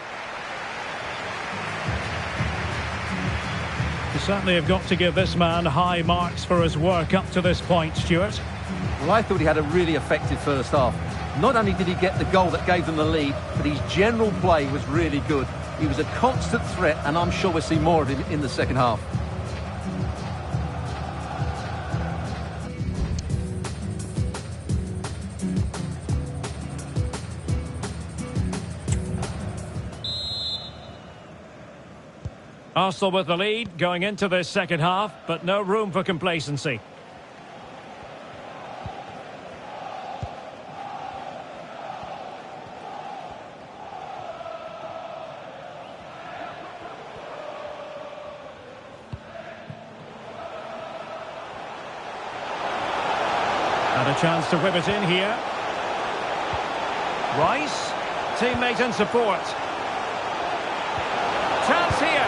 You certainly have got to give this man high marks for his work up to this point, Stuart. Well, I thought he had a really effective first half. Not only did he get the goal that gave them the lead, but his general play was really good. He was a constant threat, and I'm sure we'll see more of him in the second half. Arsenal with the lead going into this second half, but no room for complacency. And a chance to whip it in here. Rice, teammate and support. Chance here,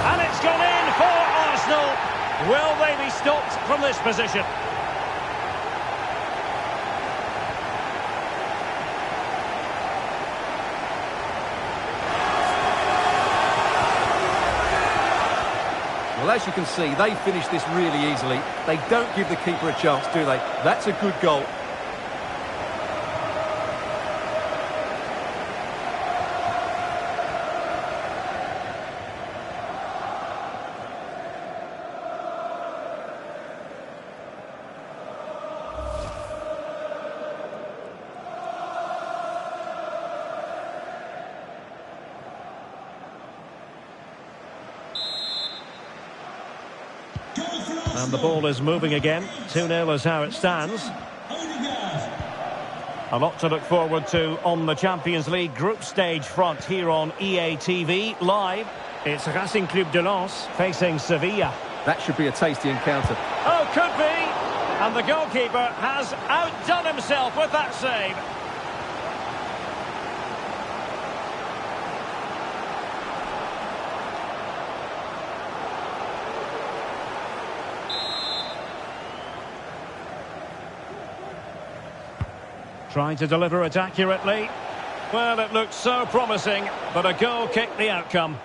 and it's gone in for Arsenal. Will they be stopped from this position? Well, as you can see, they finish this really easily. They don't give the keeper a chance, do they? That's a good goal. And the ball is moving again. 2-0 is how it stands. A lot to look forward to on the Champions League group stage front here on EA TV live. It's Racing Club de Lens facing Sevilla. That should be a tasty encounter. Oh, could be. And the goalkeeper has outdone himself with that save. Trying to deliver it accurately. Well, it looked so promising, but a goal kicked the outcome.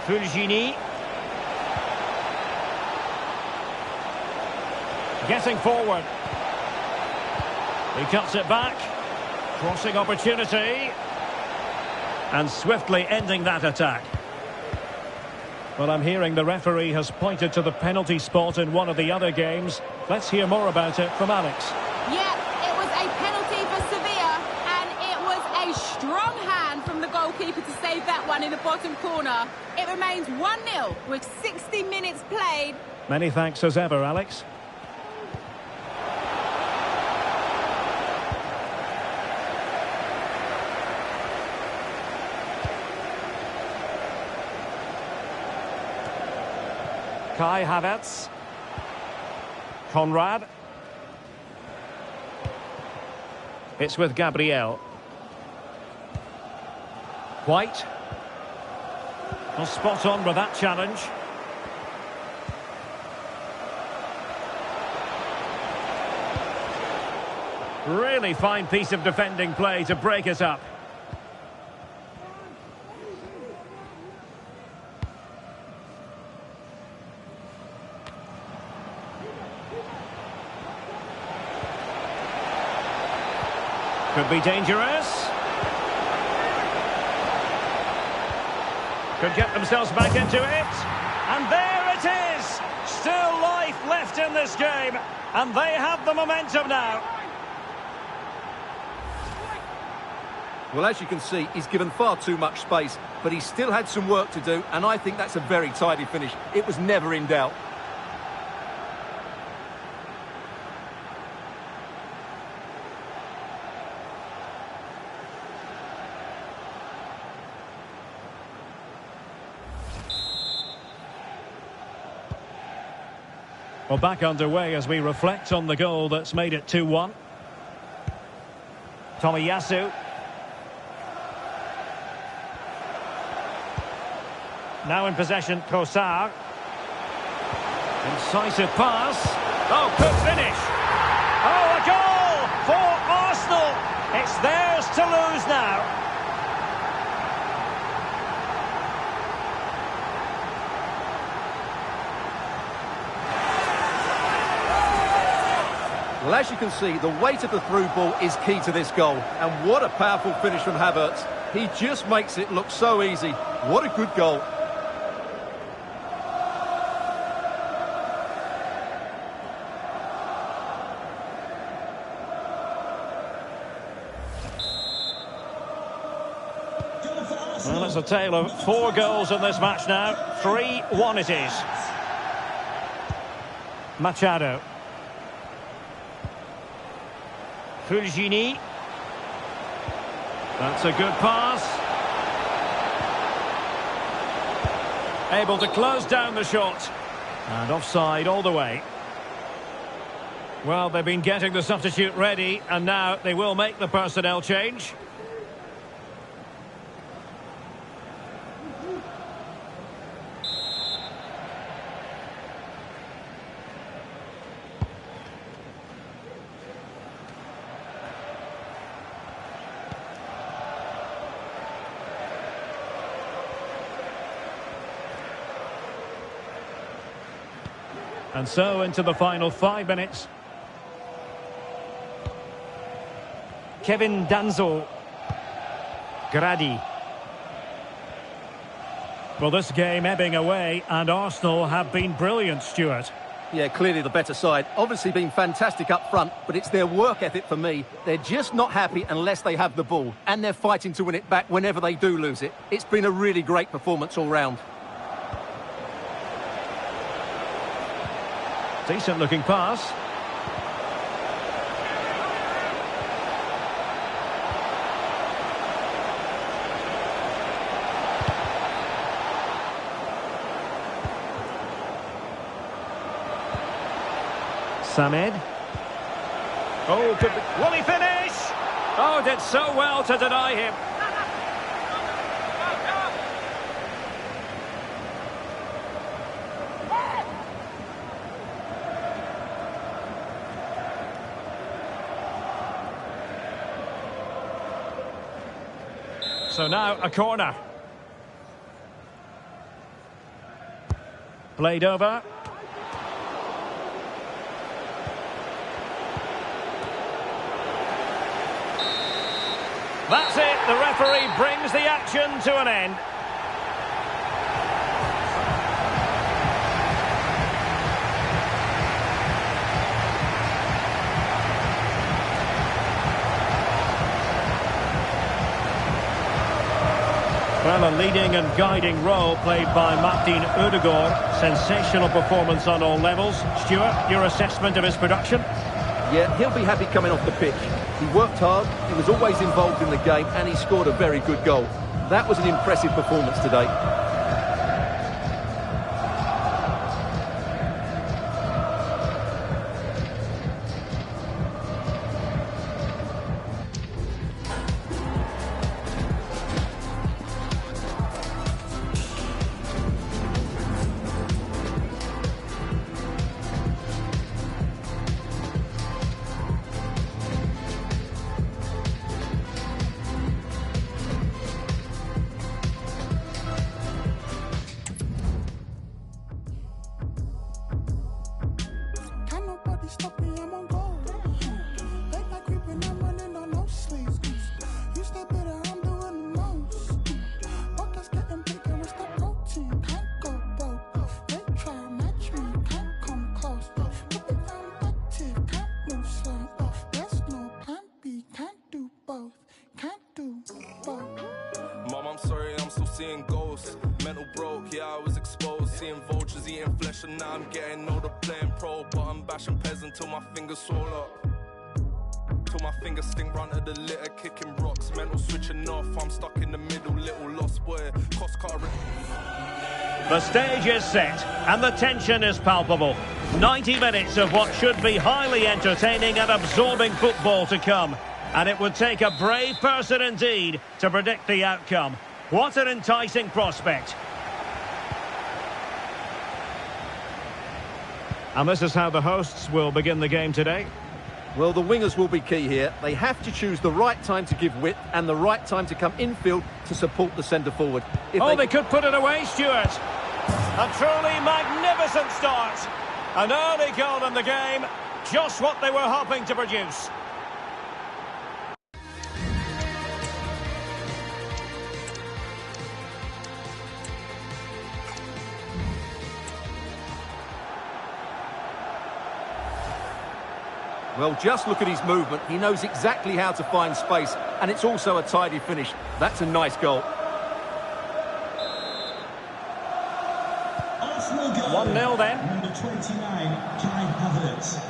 Fulgini. Getting forward. He cuts it back. Crossing opportunity. And swiftly ending that attack. Well, I'm hearing the referee has pointed to the penalty spot in one of the other games. Let's hear more about it from Alex. Yeah, it was a penalty for Sevilla, and it was a strong hand from the goalkeeper to save that one in the bottom corner. It remains 1-0 with 60 minutes played. Many thanks as ever, Alex. Kai Havertz. Conrad. It's with Gabriel. White. Well, spot on with that challenge. Really fine piece of defending play to break it up. Could be dangerous. Could get themselves back into it. And there it is! Still life left in this game. And they have the momentum now. Well, as you can see, he's given far too much space, but he still had some work to do, and I think that's a very tidy finish. It was never in doubt. Well, back underway as we reflect on the goal that's made it 2-1. Tomiyasu. Now in possession, Trossard. Incisive pass. Oh, good finish. Oh, a goal for Arsenal. It's theirs to lose now. Well, as you can see, the weight of the through ball is key to this goal. And what a powerful finish from Havertz. He just makes it look so easy. What a good goal. Well, it's a tale of 4 goals in this match now. 3-1 it is. Machado. Fulgini. That's a good pass. Able to close down the shot. And offside all the way. Well, they've been getting the substitute ready, and now they will make the personnel change. And so into the final 5 minutes. Kevin Danzo. Grady. Well, this game ebbing away, and Arsenal have been brilliant, Stuart. Yeah, clearly the better side. Obviously been fantastic up front, but it's their work ethic for me. They're just not happy unless they have the ball, and they're fighting to win it back whenever they do lose it. It's been a really great performance all round. Decent looking pass. Samed. Oh, could be... Will he finish? Oh, did so well to deny him. So now a corner. Played over. That's it. The referee brings the action to an end. Well, a leading and guiding role played by Martin Ødegaard. Sensational performance on all levels. Stuart, your assessment of his production? Yeah, he'll be happy coming off the pitch. He worked hard, he was always involved in the game, and he scored a very good goal. That was an impressive performance today. can't do. Mom, I'm sorry, I'm still seeing ghosts. Mental broke, yeah, I was exposed. Seeing vultures eating flesh, and now I'm getting older playing pro. But I'm bashing peasant till my fingers swell up. Till my fingers sting, run to the litter, kicking rocks. Mental switching off, I'm stuck in the middle, little lost boy. Cost car. The stage is set and the tension is palpable. 90 minutes of what should be highly entertaining and absorbing football to come. And it would take a brave person indeed to predict the outcome. What an enticing prospect. And this is how the hosts will begin the game today. Well, the wingers will be key here. They have to choose the right time to give width and the right time to come infield to support the centre-forward. They could put it away, Stuart. A truly magnificent start. An early goal in the game. Just what they were hoping to produce. Well, just look at his movement. He knows exactly how to find space, and it's also a tidy finish. That's a nice goal. 1-0 then. Number 29, Kai Havertz.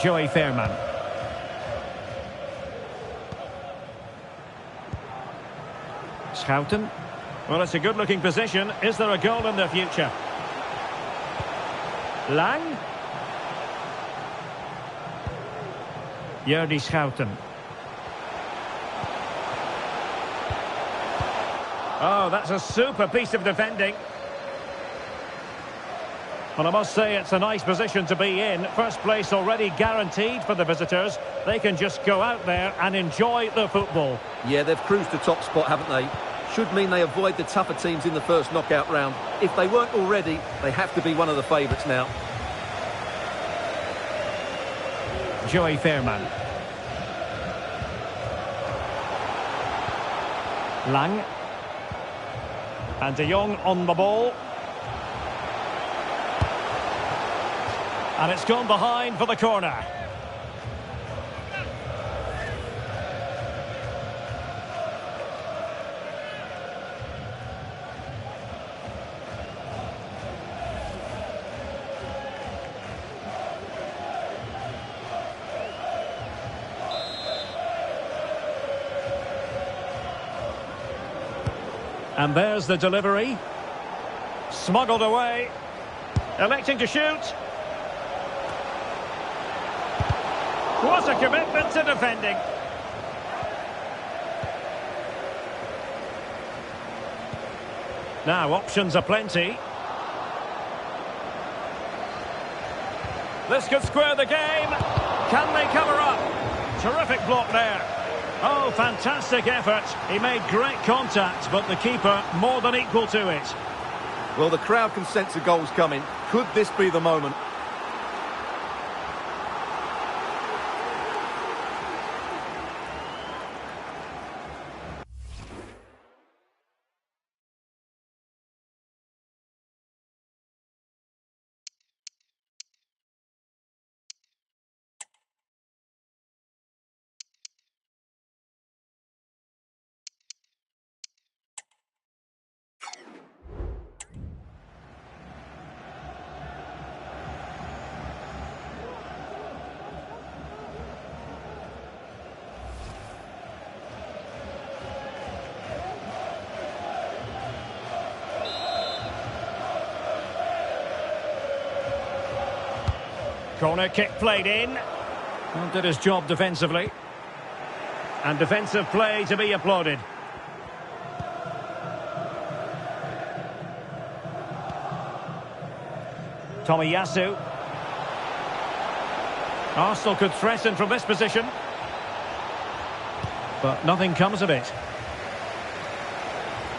Joey Fairman. Schouten. Well, it's a good-looking position. Is there a goal in the future? Lang. Jordi Schouten. Oh, that's a super piece of defending. Well, I must say it's a nice position to be in. First place already guaranteed for the visitors. They can just go out there and enjoy the football. Yeah, they've cruised the top spot, haven't they? Should mean they avoid the tougher teams in the first knockout round. If they weren't already, they have to be one of the favourites now. Joey Fairman. Lang. And De Jong on the ball. And it's gone behind for the corner. And there's the delivery. Smuggled away. Electing to shoot. What a commitment to defending. Now, options are plenty. This could square the game. Can they cover up? Terrific block there. Oh, fantastic effort. He made great contact, but the keeper more than equal to it. Well, the crowd can sense the goals coming. Could this be the moment? Corner kick played in. Well, did his job defensively. And defensive play to be applauded. Tomiyasu. Arsenal could threaten from this position. But nothing comes of it.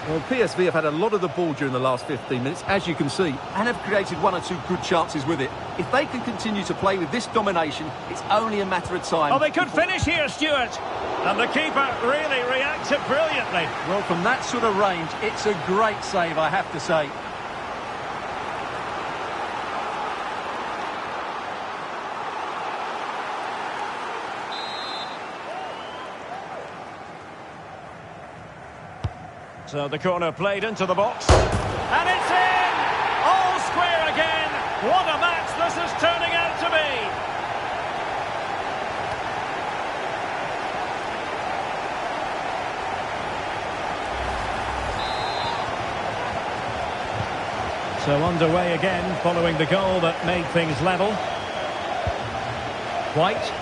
Well, PSV have had a lot of the ball during the last 15 minutes, as you can see, and have created one or two good chances with it. If they can continue to play with this domination, it's only a matter of time. Oh, they could finish here, Stuart. And the keeper really reacted brilliantly. Well, from that sort of range, it's a great save, I have to say. So the corner played into the box. And it's in! All square again! What a match this is turning out to be! So underway again, following the goal that made things level. White.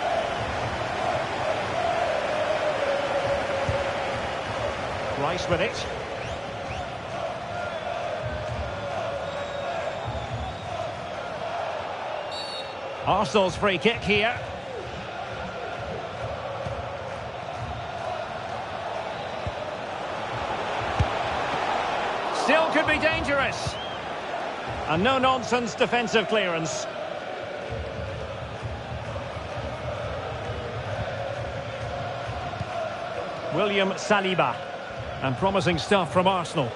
Rice with it. Arsenal's free kick here. Still could be dangerous. A no-nonsense defensive clearance. William Saliba. And promising stuff from Arsenal.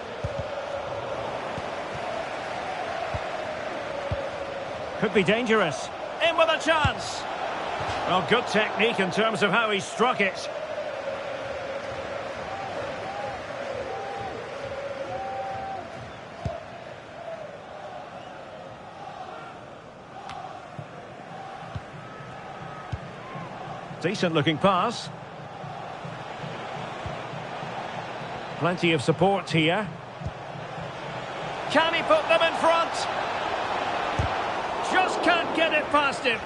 Could be dangerous. In with a chance. Well, good technique in terms of how he struck it. Decent looking pass. Plenty of support here. Can he put them in front? Just can't get it past him.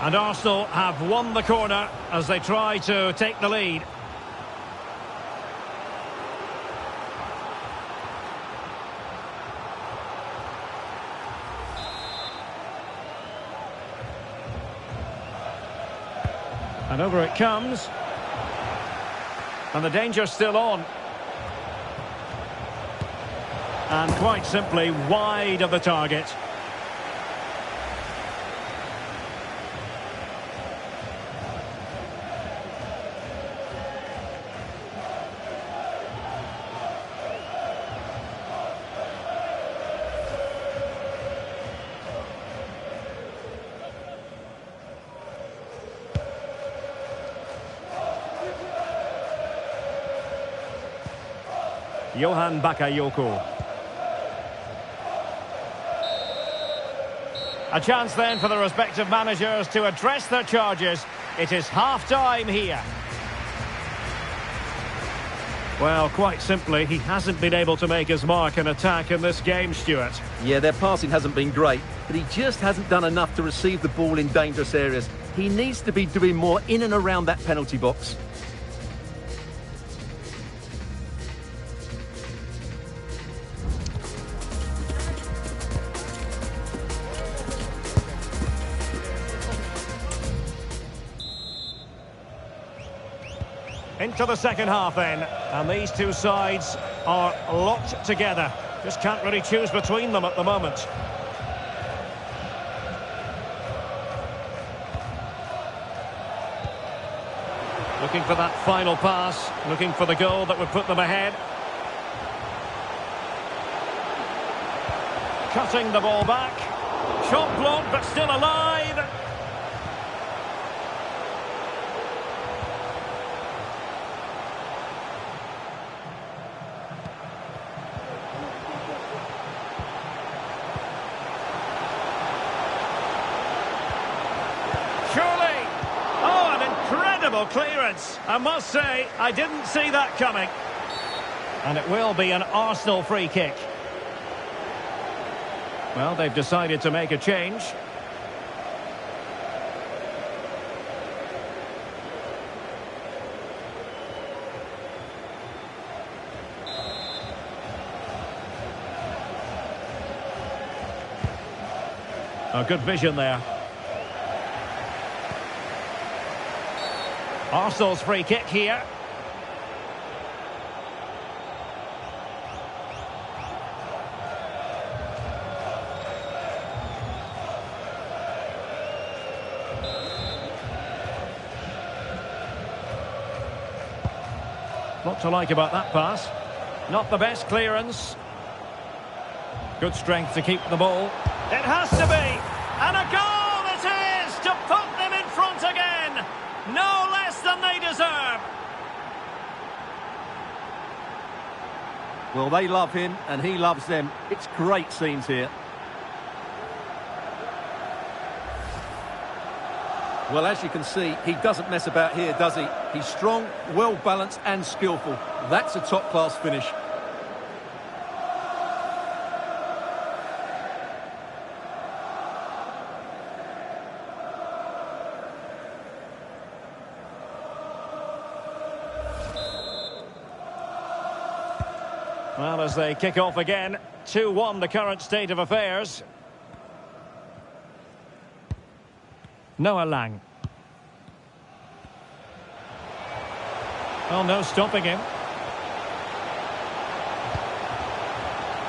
And Arsenal have won the corner as they try to take the lead. And over it comes. And the danger's still on. And quite simply wide of the target. Johan Bakayoko. A chance then for the respective managers to address their charges. It is half-time here. Well, quite simply, he hasn't been able to make his mark in attack in this game, Stuart. Yeah, their passing hasn't been great, but he just hasn't done enough to receive the ball in dangerous areas. He needs to be doing more in and around that penalty box. Into the second half then, and these two sides are locked together. Just can't really choose between them at the moment. Looking for that final pass, looking for the goal that would put them ahead. Cutting the ball back. Shot blocked, but still alive. Clearance. I must say, I didn't see that coming. And it will be an Arsenal free kick. Well, they've decided to make a change. A good vision there. Arsenal's free kick here. What to like about that pass? Not the best clearance. Good strength to keep the ball. It has to be! And a goal it is to put them in front again! No less than they deserve. Well, they love him and he loves them. It's great scenes here. Well, as you can see, he doesn't mess about here, does he? He's strong, well-balanced and skillful. That's a top-class finish. Well, as they kick off again, 2-1 the current state of affairs. Noah Lang. Well, no stopping him.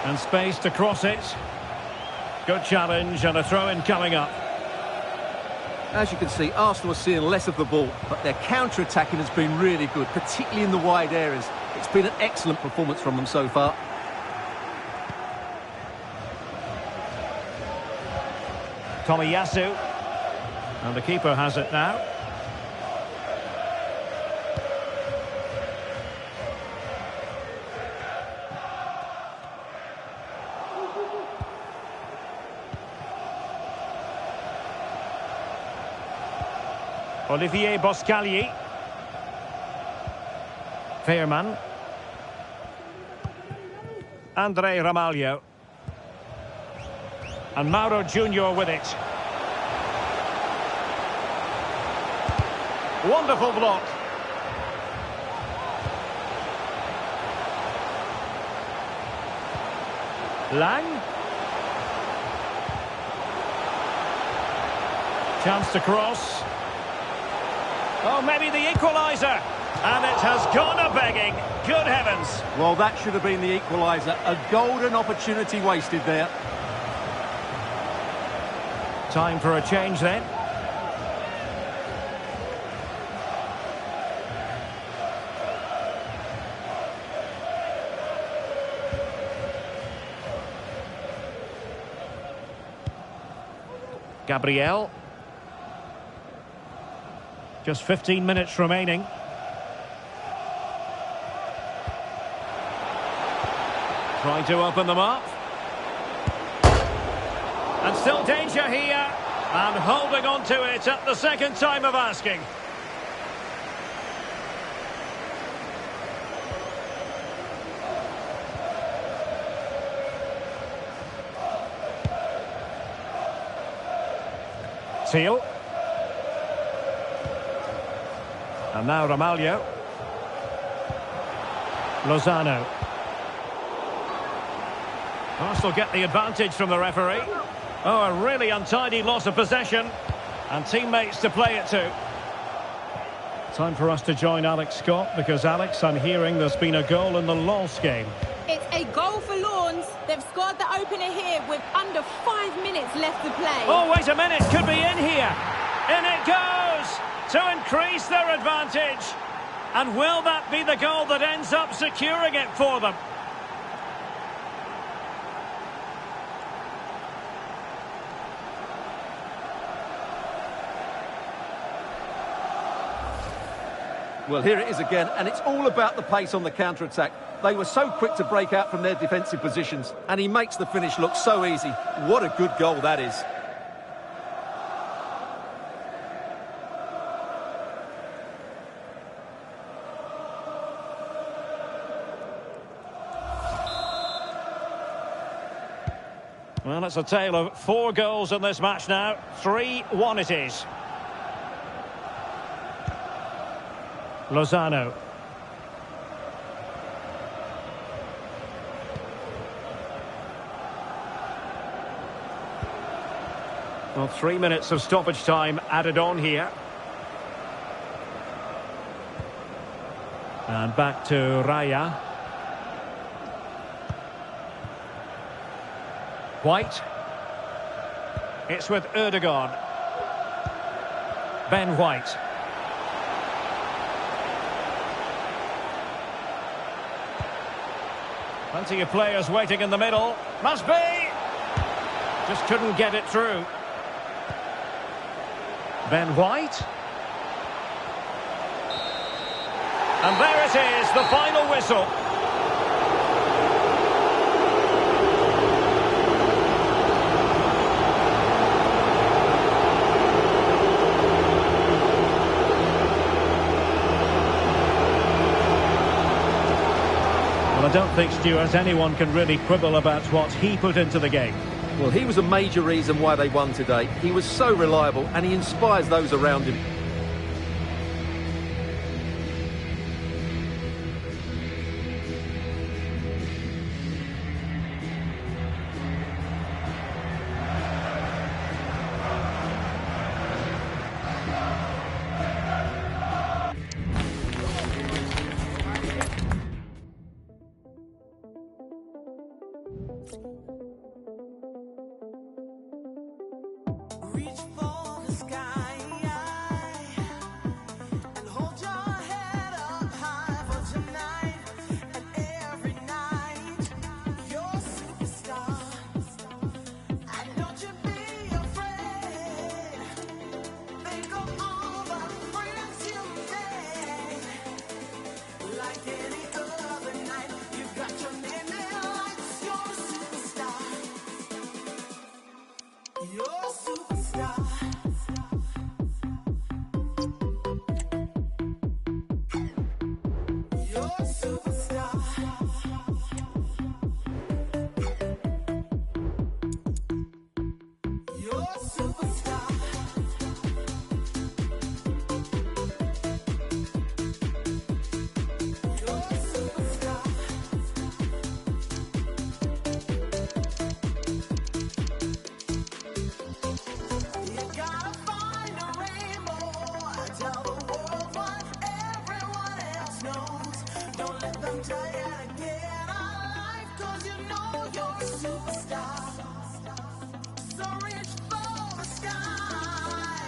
And space to cross it. Good challenge and a throw-in coming up. As you can see, Arsenal are seeing less of the ball, but their counter-attacking has been really good, particularly in the wide areas. It's been an excellent performance from them so far. Tomiyasu. And the keeper has it now. Olivier Boscagli. Veerman. Andre Ramalho. And Mauro Junior with it. Wonderful block. Lang. Chance to cross. Oh, maybe the equaliser. And it has gone a-begging. Good heavens. Well, that should have been the equaliser. A golden opportunity wasted there. Time for a change then. Gabriel. Just 15 minutes remaining. Trying to open them up. And still danger here. And holding on to it at the second time of asking. Teal. And now Ramalho. Lozano. Arsenal get the advantage from the referee. Oh, a really untidy loss of possession. And teammates to play it to. Time for us to join Alex Scott, because, Alex, I'm hearing there's been a goal in the Lens game. It's a goal for Lawns. They've scored the opener here with under 5 minutes left to play. Oh, wait a minute. Could be in here. In it goes to increase their advantage. And will that be the goal that ends up securing it for them? Well, here it is again, and it's all about the pace on the counter-attack. They were so quick to break out from their defensive positions, and he makes the finish look so easy. What a good goal that is. Well, it's a tale of 4 goals in this match now. 3-1 it is. Lozano. Well, 3 minutes of stoppage time added on here. And back to Raya. White. It's with Ødegaard. Ben White. Plenty of players waiting in the middle. Must be! Just couldn't get it through. Ben White. And there it is, the final whistle. don't think, Stuart, anyone can really quibble about what he put into the game. Well, he was a major reason why they won today. He was so reliable and he inspires those around him. Reach for the sky and hold your head up high for tonight and every night. You're a superstar, and don't you be afraid. Think of all the friends you made. Like any other night, you've got your name in lights. You're a superstar. You're a superstar. You're a superstar. You're a superstar. You're a superstar. You gotta find a rainbow. Tell the world what everyone else knows. Don't let them tell you to get on life, 'cause you know you're a superstar. So reach for the sky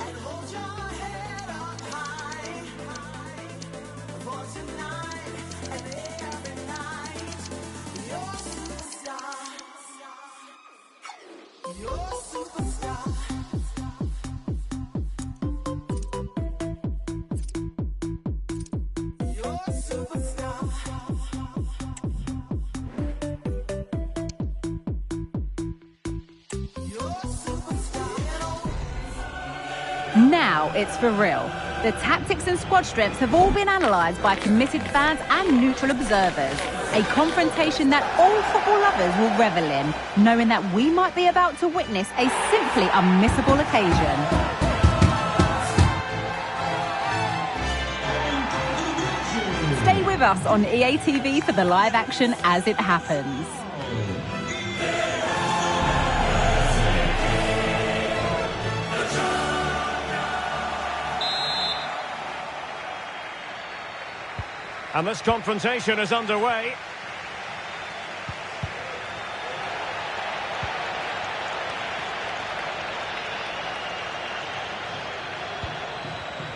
and hold your head up high for tonight and every night. You're a superstar. You're a superstar. You're a superstar. You're a superstar. Now it's for real. The tactics and squad strengths have all been analysed by committed fans and neutral observers. A confrontation that all football lovers will revel in, knowing that we might be about to witness a simply unmissable occasion. Stay with us on EA TV for the live action as it happens. And this confrontation is underway.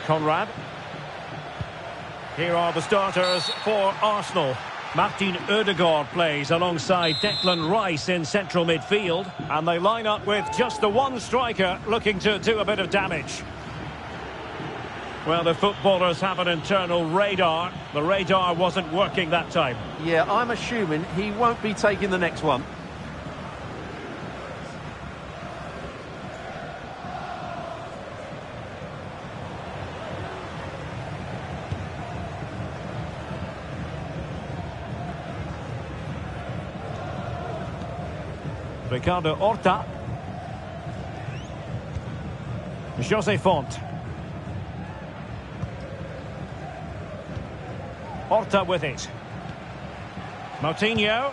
Conrad. Here are the starters for Arsenal. Martin Ødegaard plays alongside Declan Rice in central midfield. And they line up with just the one striker looking to do a bit of damage. Well, the footballers have an internal radar. The radar wasn't working that time. Yeah, I'm assuming he won't be taking the next one. Ricardo Horta. Jose Font. Horta with it. Moutinho.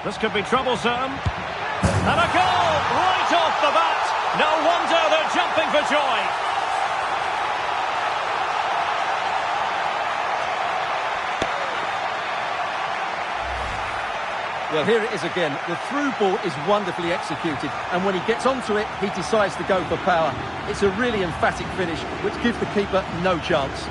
This could be troublesome. And a goal right off the bat. No wonder they're jumping for joy. Well, here it is again. The through ball is wonderfully executed, and when he gets onto it, he decides to go for power. It's a really emphatic finish, which gives the keeper no chance.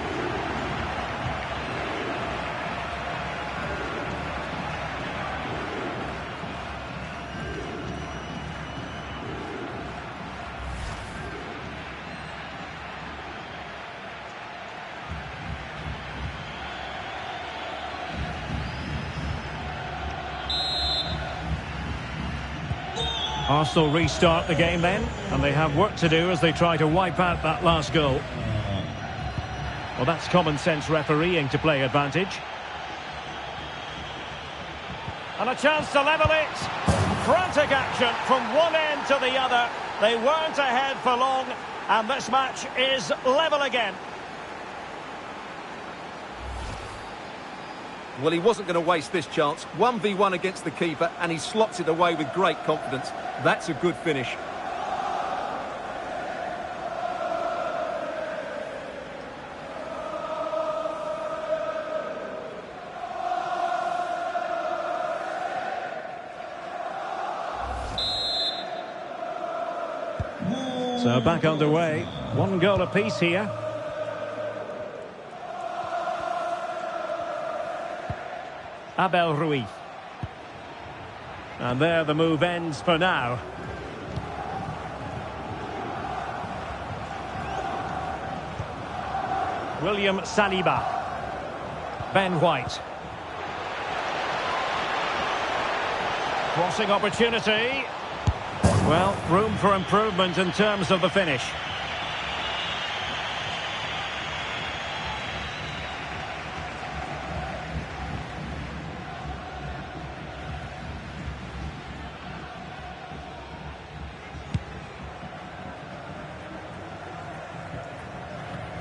Arsenal restart the game then, and they have work to do as they try to wipe out that last goal. Well, that's common sense refereeing to play advantage. And a chance to level it. Frantic action from one end to the other. They weren't ahead for long, and this match is level again. Well, he wasn't going to waste this chance. 1v1 against the keeper, and he slots it away with great confidence. That's a good finish. So back underway. 1 goal apiece here. Abel Ruiz. And there the move ends for now. William Saliba. Ben White. Crossing opportunity. Well, room for improvement in terms of the finish.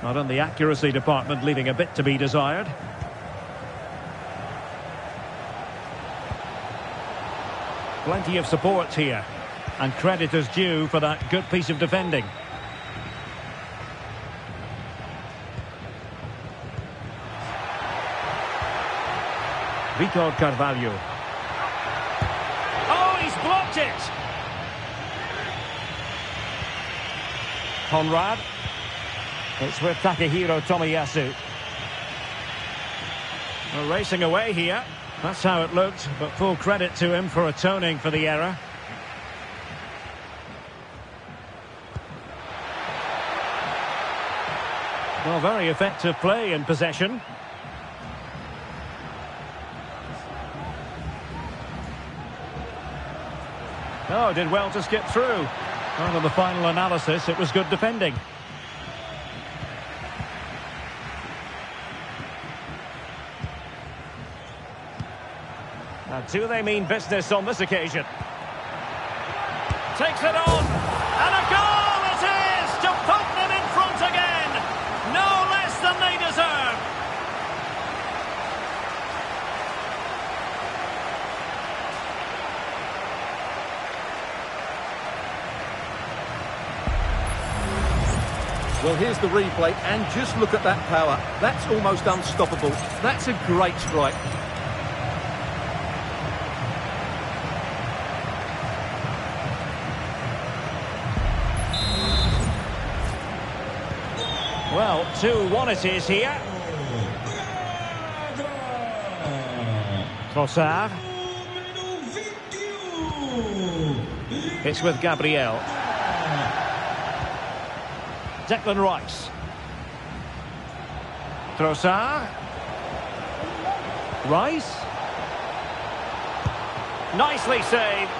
Not on the accuracy department, leaving a bit to be desired. Plenty of support here. And credit is due for that good piece of defending. Vitor Carvalho. Oh, he's blocked it! Conrad. It's with Takehiro Tomiyasu. Well, racing away here. That's how it looked, but full credit to him for atoning for the error. Well, very effective play in possession. Oh, did well to skip through. Well, in the final analysis, it was good defending. And do they mean business on this occasion? Takes it on, and a goal it is to put them in front again. No less than they deserve. Well, here's the replay, and just look at that power. That's almost unstoppable. That's a great strike. Well, 2-1 it is here. Trossard. It's with Gabriel. Declan Rice. Trossard. Rice. Nicely saved.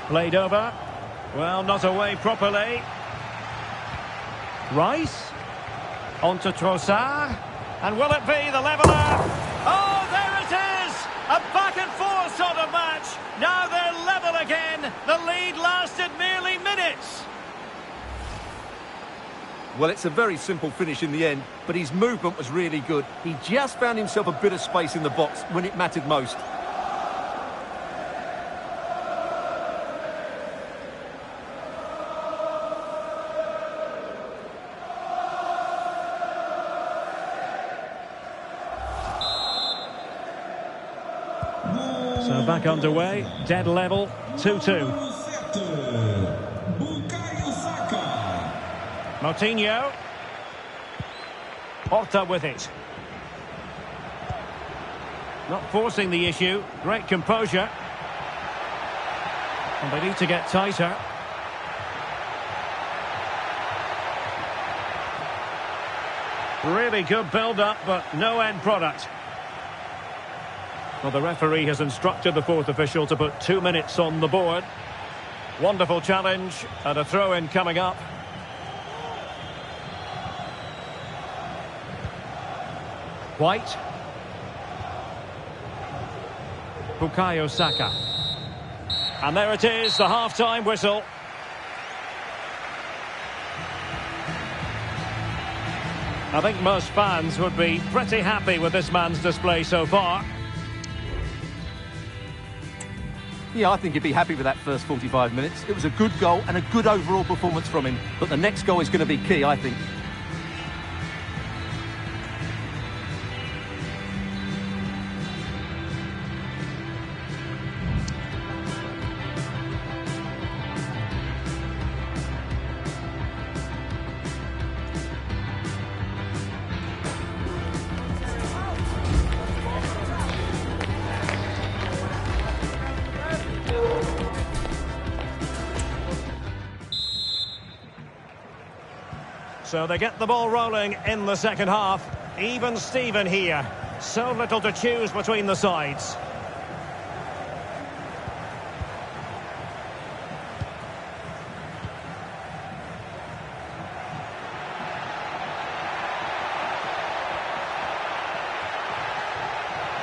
Played over. Well, not away properly. Rice. On to Trossard. And will it be the leveller? Oh, there it is! A back-and-forth sort of match. Now they're level again. The lead lasted merely minutes. Well, it's a very simple finish in the end, but his movement was really good. He just found himself a bit of space in the box when it mattered most. So back underway, dead level, 2-2. Moutinho. Horta with it. Not forcing the issue, great composure. And they need to get tighter. Really good build-up, but no end product. Well, the referee has instructed the fourth official to put 2 minutes on the board. Wonderful challenge, and a throw-in coming up. White. Bukayo Saka. And there it is, the half-time whistle. I think most fans would be pretty happy with this man's display so far. Yeah, I think he'd be happy with that first 45 minutes. It was a good goal and a good overall performance from him. But the next goal is going to be key, I think. So they get the ball rolling in the second half. Even Steven here. So little to choose between the sides.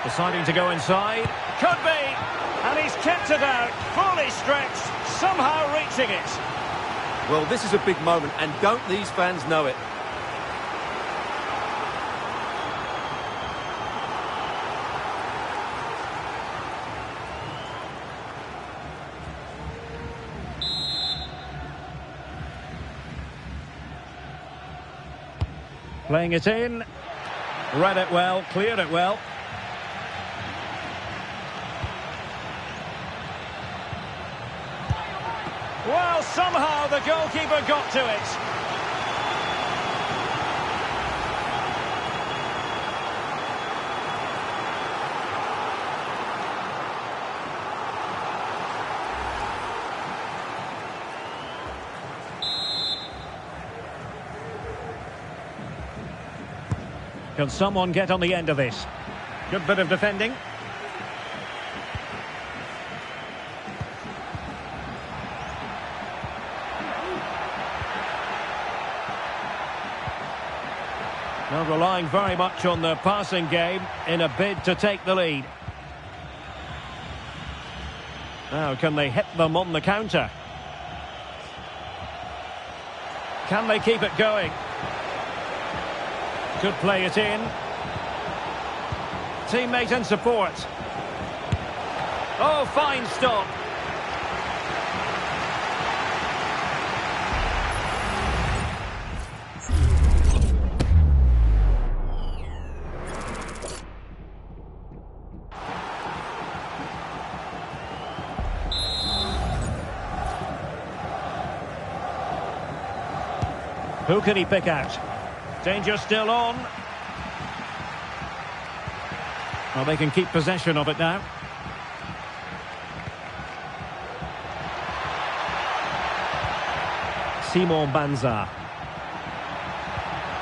Deciding to go inside. Could be. And he's kept it out. Fully stretched. Somehow reaching it. Well, this is a big moment, and don't these fans know it? Playing it in. Read it well, cleared it well. Well, somehow the goalkeeper got to it. Can someone get on the end of this? Good bit of defending. Now relying very much on the passing game in a bid to take the lead. Now, can they hit them on the counter? Can they keep it going? Could play it in. Teammate in support. Oh, fine stop. Who can he pick out? Danger still on. Well, they can keep possession of it now. Simon Banza.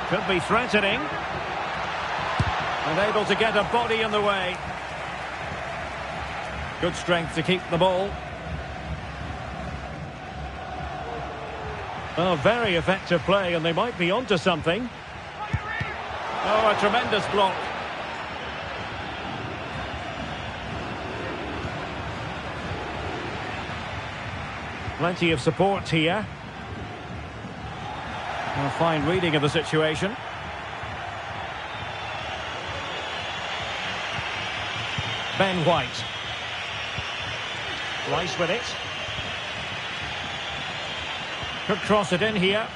Could be threatening. And able to get a body in the way. Good strength to keep the ball. Oh, very effective play, and they might be onto something. Oh, a tremendous block. Plenty of support here. A fine reading of the situation. Ben White. Rice with it. Could cross it in here.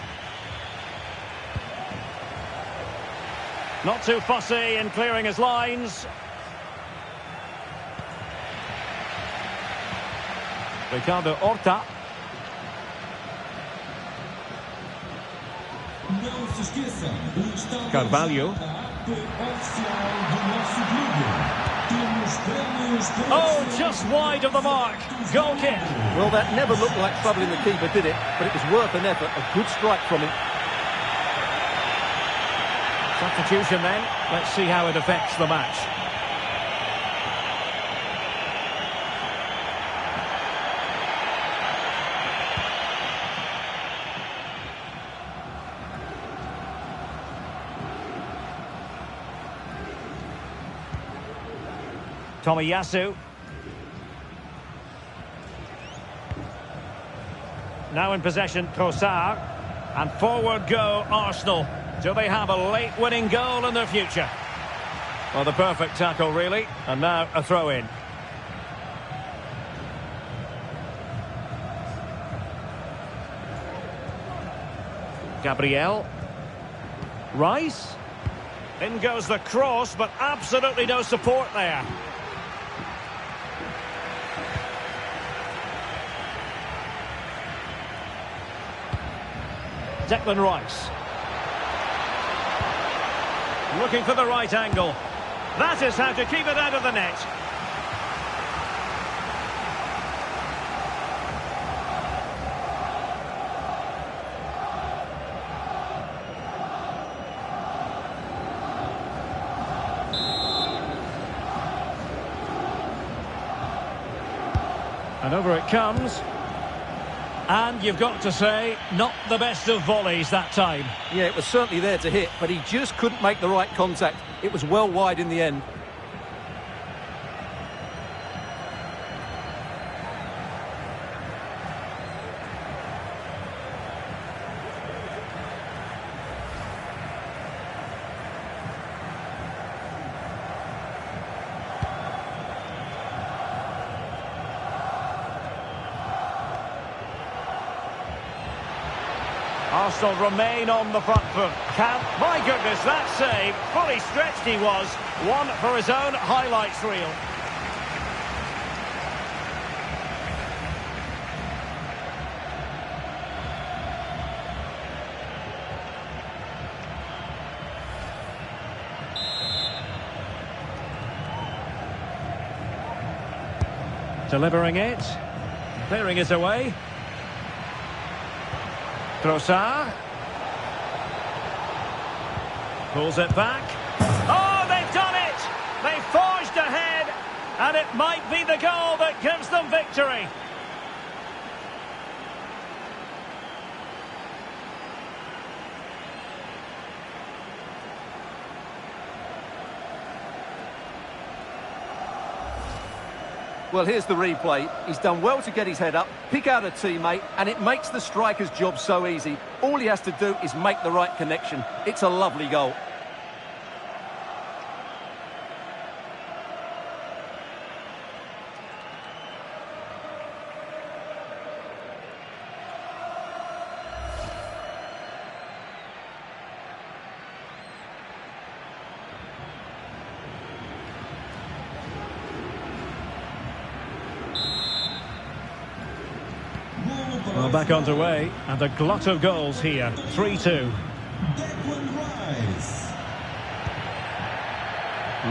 Not too fussy in clearing his lines. Ricardo Horta. Carvalho. Oh, just wide of the mark. Goal kick. Well, that never looked like troubling the keeper, did it? But it was worth an effort. A good strike from him. Substitution then. Let's see how it affects the match. Tomiyasu. Now in possession, Trossard. And forward go Arsenal. Do they have a late winning goal in their future? Well, the perfect tackle, really. And now a throw-in. Gabriel. Rice. In goes the cross, but absolutely no support there. Declan Rice. Looking for the right angle. That is how to keep it out of the net. And over it comes. And you've got to say, not the best of volleys that time. Yeah, it was certainly there to hit, but he just couldn't make the right contact. It was well wide in the end. Arsenal remain on the front foot. My goodness, that save. Fully stretched he was. One for his own highlights reel. Delivering it. Clearing it away. Trossard. Pulls it back. Oh, they've done it! They've forged ahead, and it might be the goal that gives them victory. Well, here's the replay. He's done well to get his head up, pick out a teammate, and it makes the striker's job so easy. All he has to do is make the right connection. It's a lovely goal. Well, back underway, and a glut of goals here. 3-2. Declan Rice.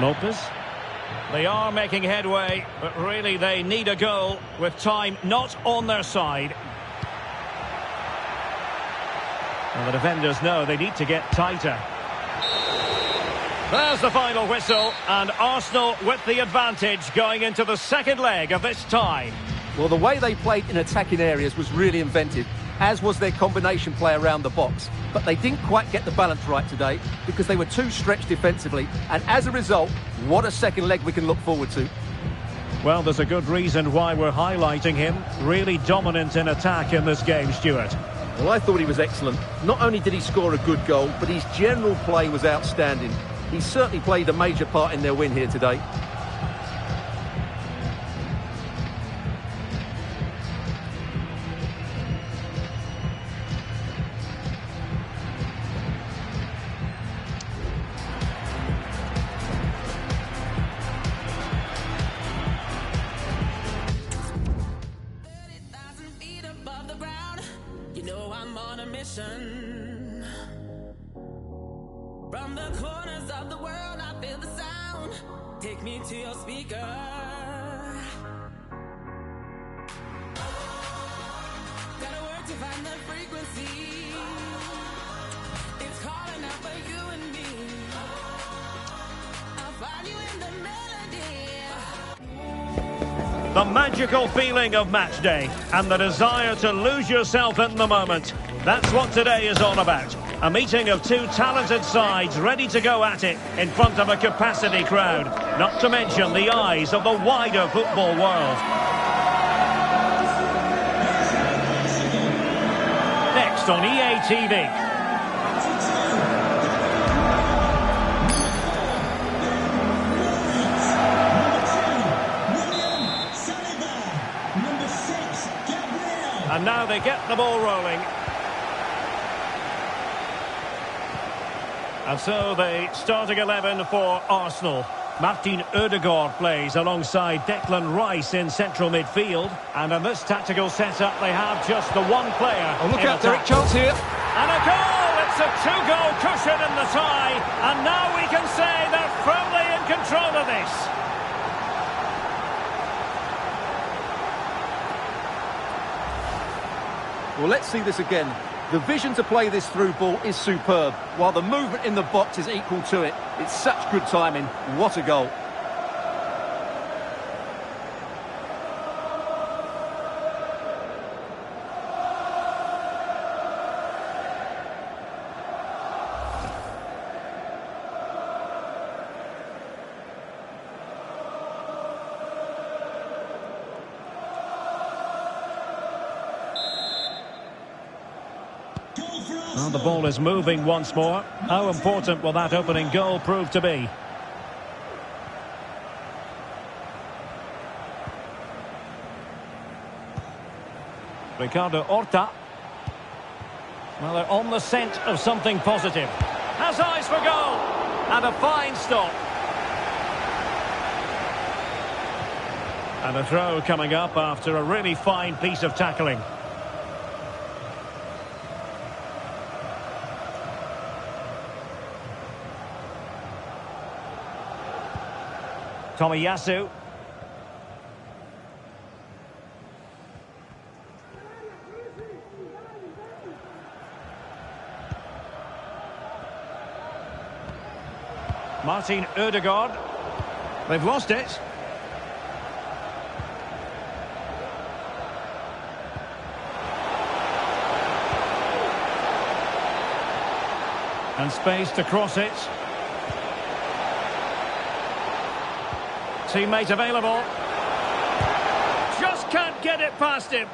Lopez. They are making headway, but really they need a goal with time not on their side. Well, the defenders know they need to get tighter. There's the final whistle, and Arsenal with the advantage going into the second leg of this tie. Well, the way they played in attacking areas was really inventive, as was their combination play around the box. But they didn't quite get the balance right today because they were too stretched defensively. And as a result, what a second leg we can look forward to. Well, there's a good reason why we're highlighting him. Really dominant in attack in this game, Stuart. Well, I thought he was excellent. Not only did he score a good goal, but his general play was outstanding. He certainly played a major part in their win here today. From the corners of the world, I feel the sound. Take me to your speaker. Gotta work to find the frequency. It's calling out for you and me. The magical feeling of match day and the desire to lose yourself in the moment. That's what today is all about. A meeting of two talented sides ready to go at it in front of a capacity crowd. Not to mention the eyes of the wider football world. Next on EA TV. And now they get the ball rolling. And so the starting 11 for Arsenal. Martin Ødegaard plays alongside Declan Rice in central midfield. And in this tactical setup, they have just the one player. Oh, look out, Derek, chance here. And a goal! It's a two-goal cushion in the tie. And now we can say they're firmly in control of this. Well, let's see this again. The vision to play this through ball is superb, while the movement in the box is equal to it. It's such good timing. What a goal. Well, the ball is moving once more. How important will that opening goal prove to be? Ricardo Horta. Well, they're on the scent of something positive. Has eyes for goal. And a fine stop. And a throw coming up after a really fine piece of tackling. Tomiyasu. Martin Ødegaard. They've lost it. And space to cross it. Teammate available. Just can't get it past him.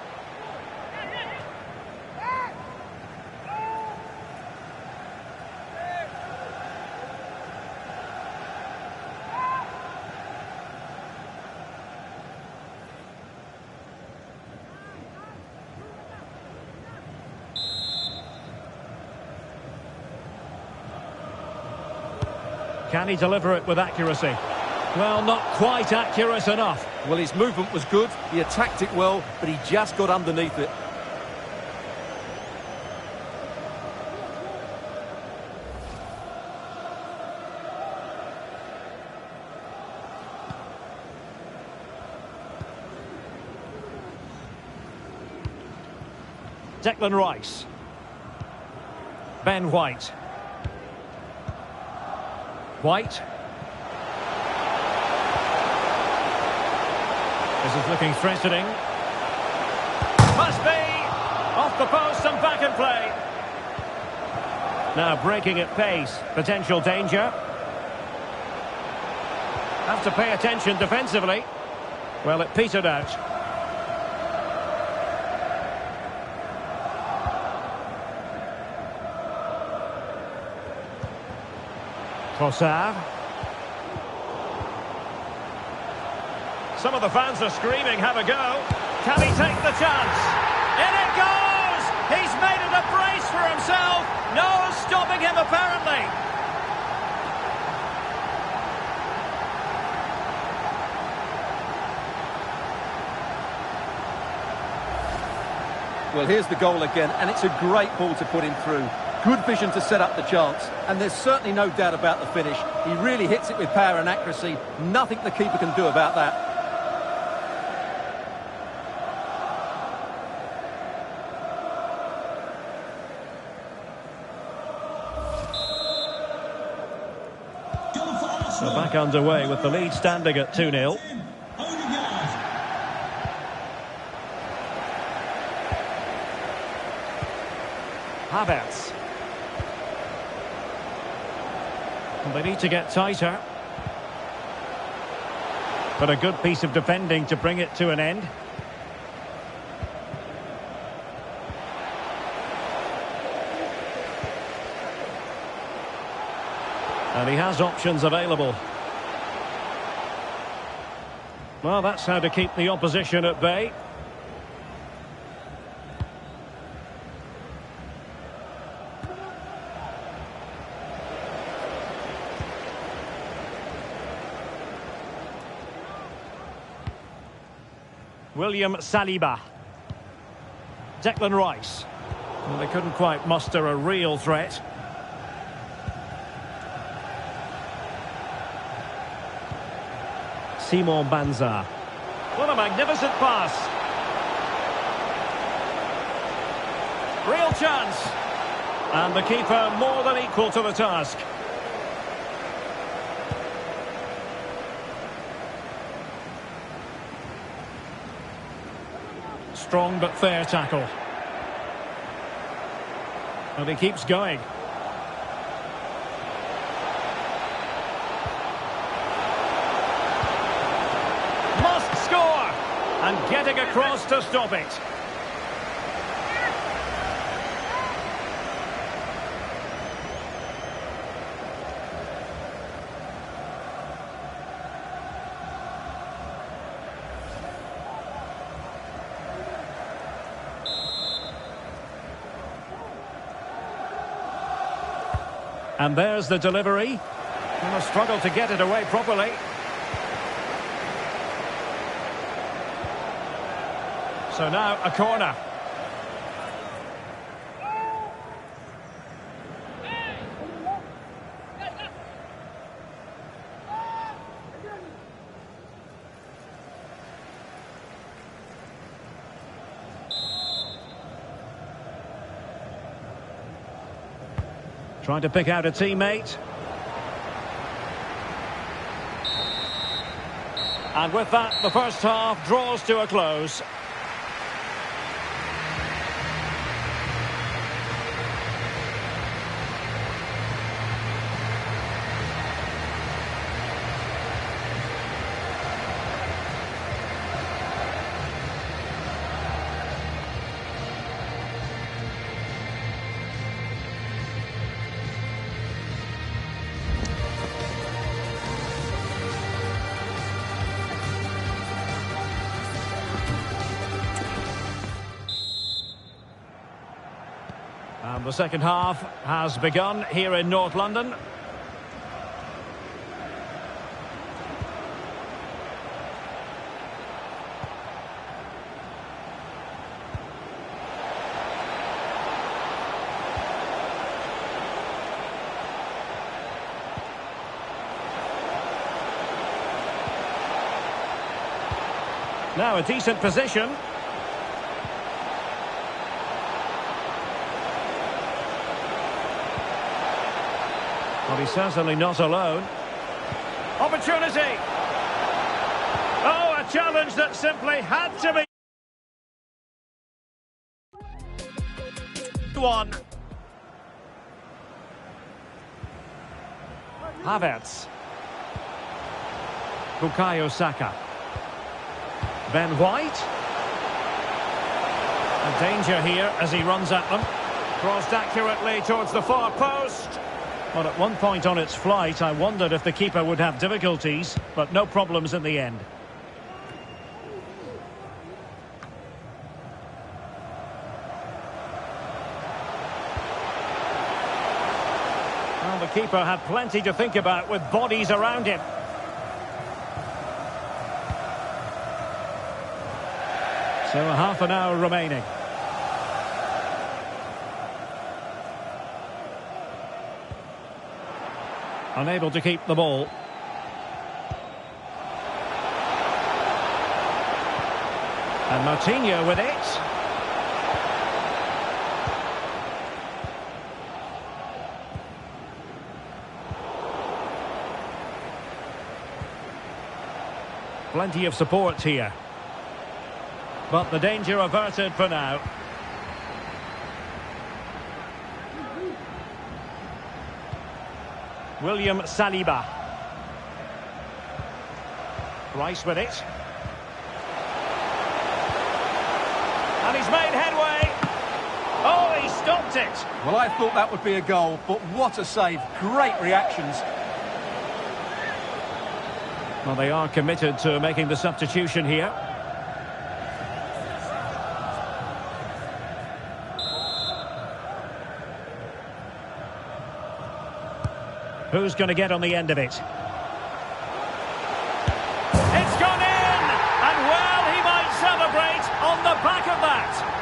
Can he deliver it with accuracy? Well, not quite accurate enough. Well, his movement was good, he attacked it well, but he just got underneath it. Declan Rice. Ben White. White. This is looking threatening. Must be! Off the post and back in play. Now breaking at pace. Potential danger. Have to pay attention defensively. Well, it petered out. Trossard. Some of the fans are screaming, have a go. Can he take the chance? In it goes! He's made it a brace for himself. No stopping him, apparently. Well, here's the goal again, and it's a great ball to put him through. Good vision to set up the chance, and there's certainly no doubt about the finish. He really hits it with power and accuracy. Nothing the keeper can do about that. So back underway with the lead standing at 2-0. Havertz. And they need to get tighter. But a good piece of defending to bring it to an end. And he has options available. Well, that's how to keep the opposition at bay. William Saliba. Declan Rice. Well, they couldn't quite muster a real threat. Simon Banza. What a magnificent pass. Real chance. And the keeper more than equal to the task. Strong but fair tackle. And he keeps going. Must score! And getting across to stop it. And there's the delivery. And a struggle to get it away properly. So now a corner. Trying to pick out a teammate. And with that, the first half draws to a close. And the second half has begun here in North London. Now a decent position. Well, he's certainly not alone. Opportunity! Oh, a challenge that simply had to be one. Havertz. Bukayo Saka. Ben White. A danger here as he runs at them. Crossed accurately towards the far post. Well, at one point on its flight, I wondered if the keeper would have difficulties, but no problems in the end. Well, the keeper had plenty to think about with bodies around him. So half an hour remaining. Unable to keep the ball. And Martinho with it. Plenty of support here. But the danger averted for now. William Saliba. Rice with it. And he's made headway. Oh, he stopped it. Well, I thought that would be a goal, but what a save. Great reactions. Well, they are committed to making the substitution here. Who's going to get on the end of it? It's gone in! And well, he might celebrate on the back of that.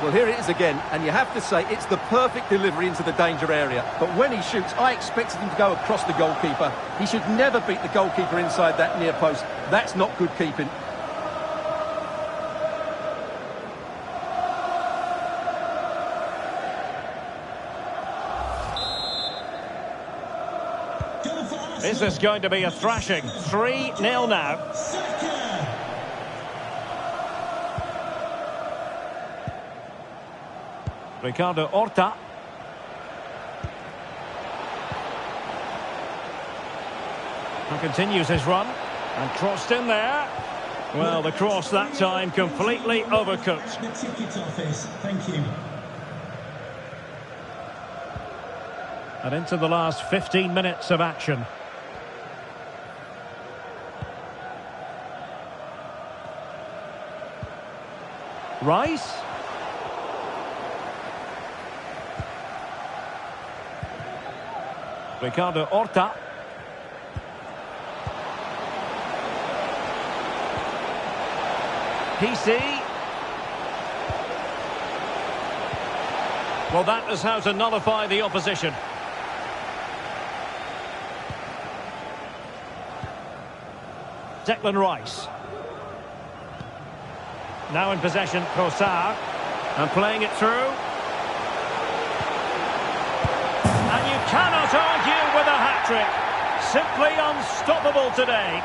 Well, here it is again, and you have to say it's the perfect delivery into the danger area. But when he shoots, I expected him to go across the goalkeeper. He should never beat the goalkeeper inside that near post. That's not good keeping. Is this going to be a thrashing? 3-0 now. Ricardo Horta. And continues his run. And crossed in there. Well, the cross that time completely overcooked. The ticket office, thank you. And into the last 15 minutes of action. Rice. Ricardo Horta. PC. Well, that is how to nullify the opposition. Declan Rice. Now in possession, Trossard. And playing it through. And you cannot argue with a hat-trick. Simply unstoppable today.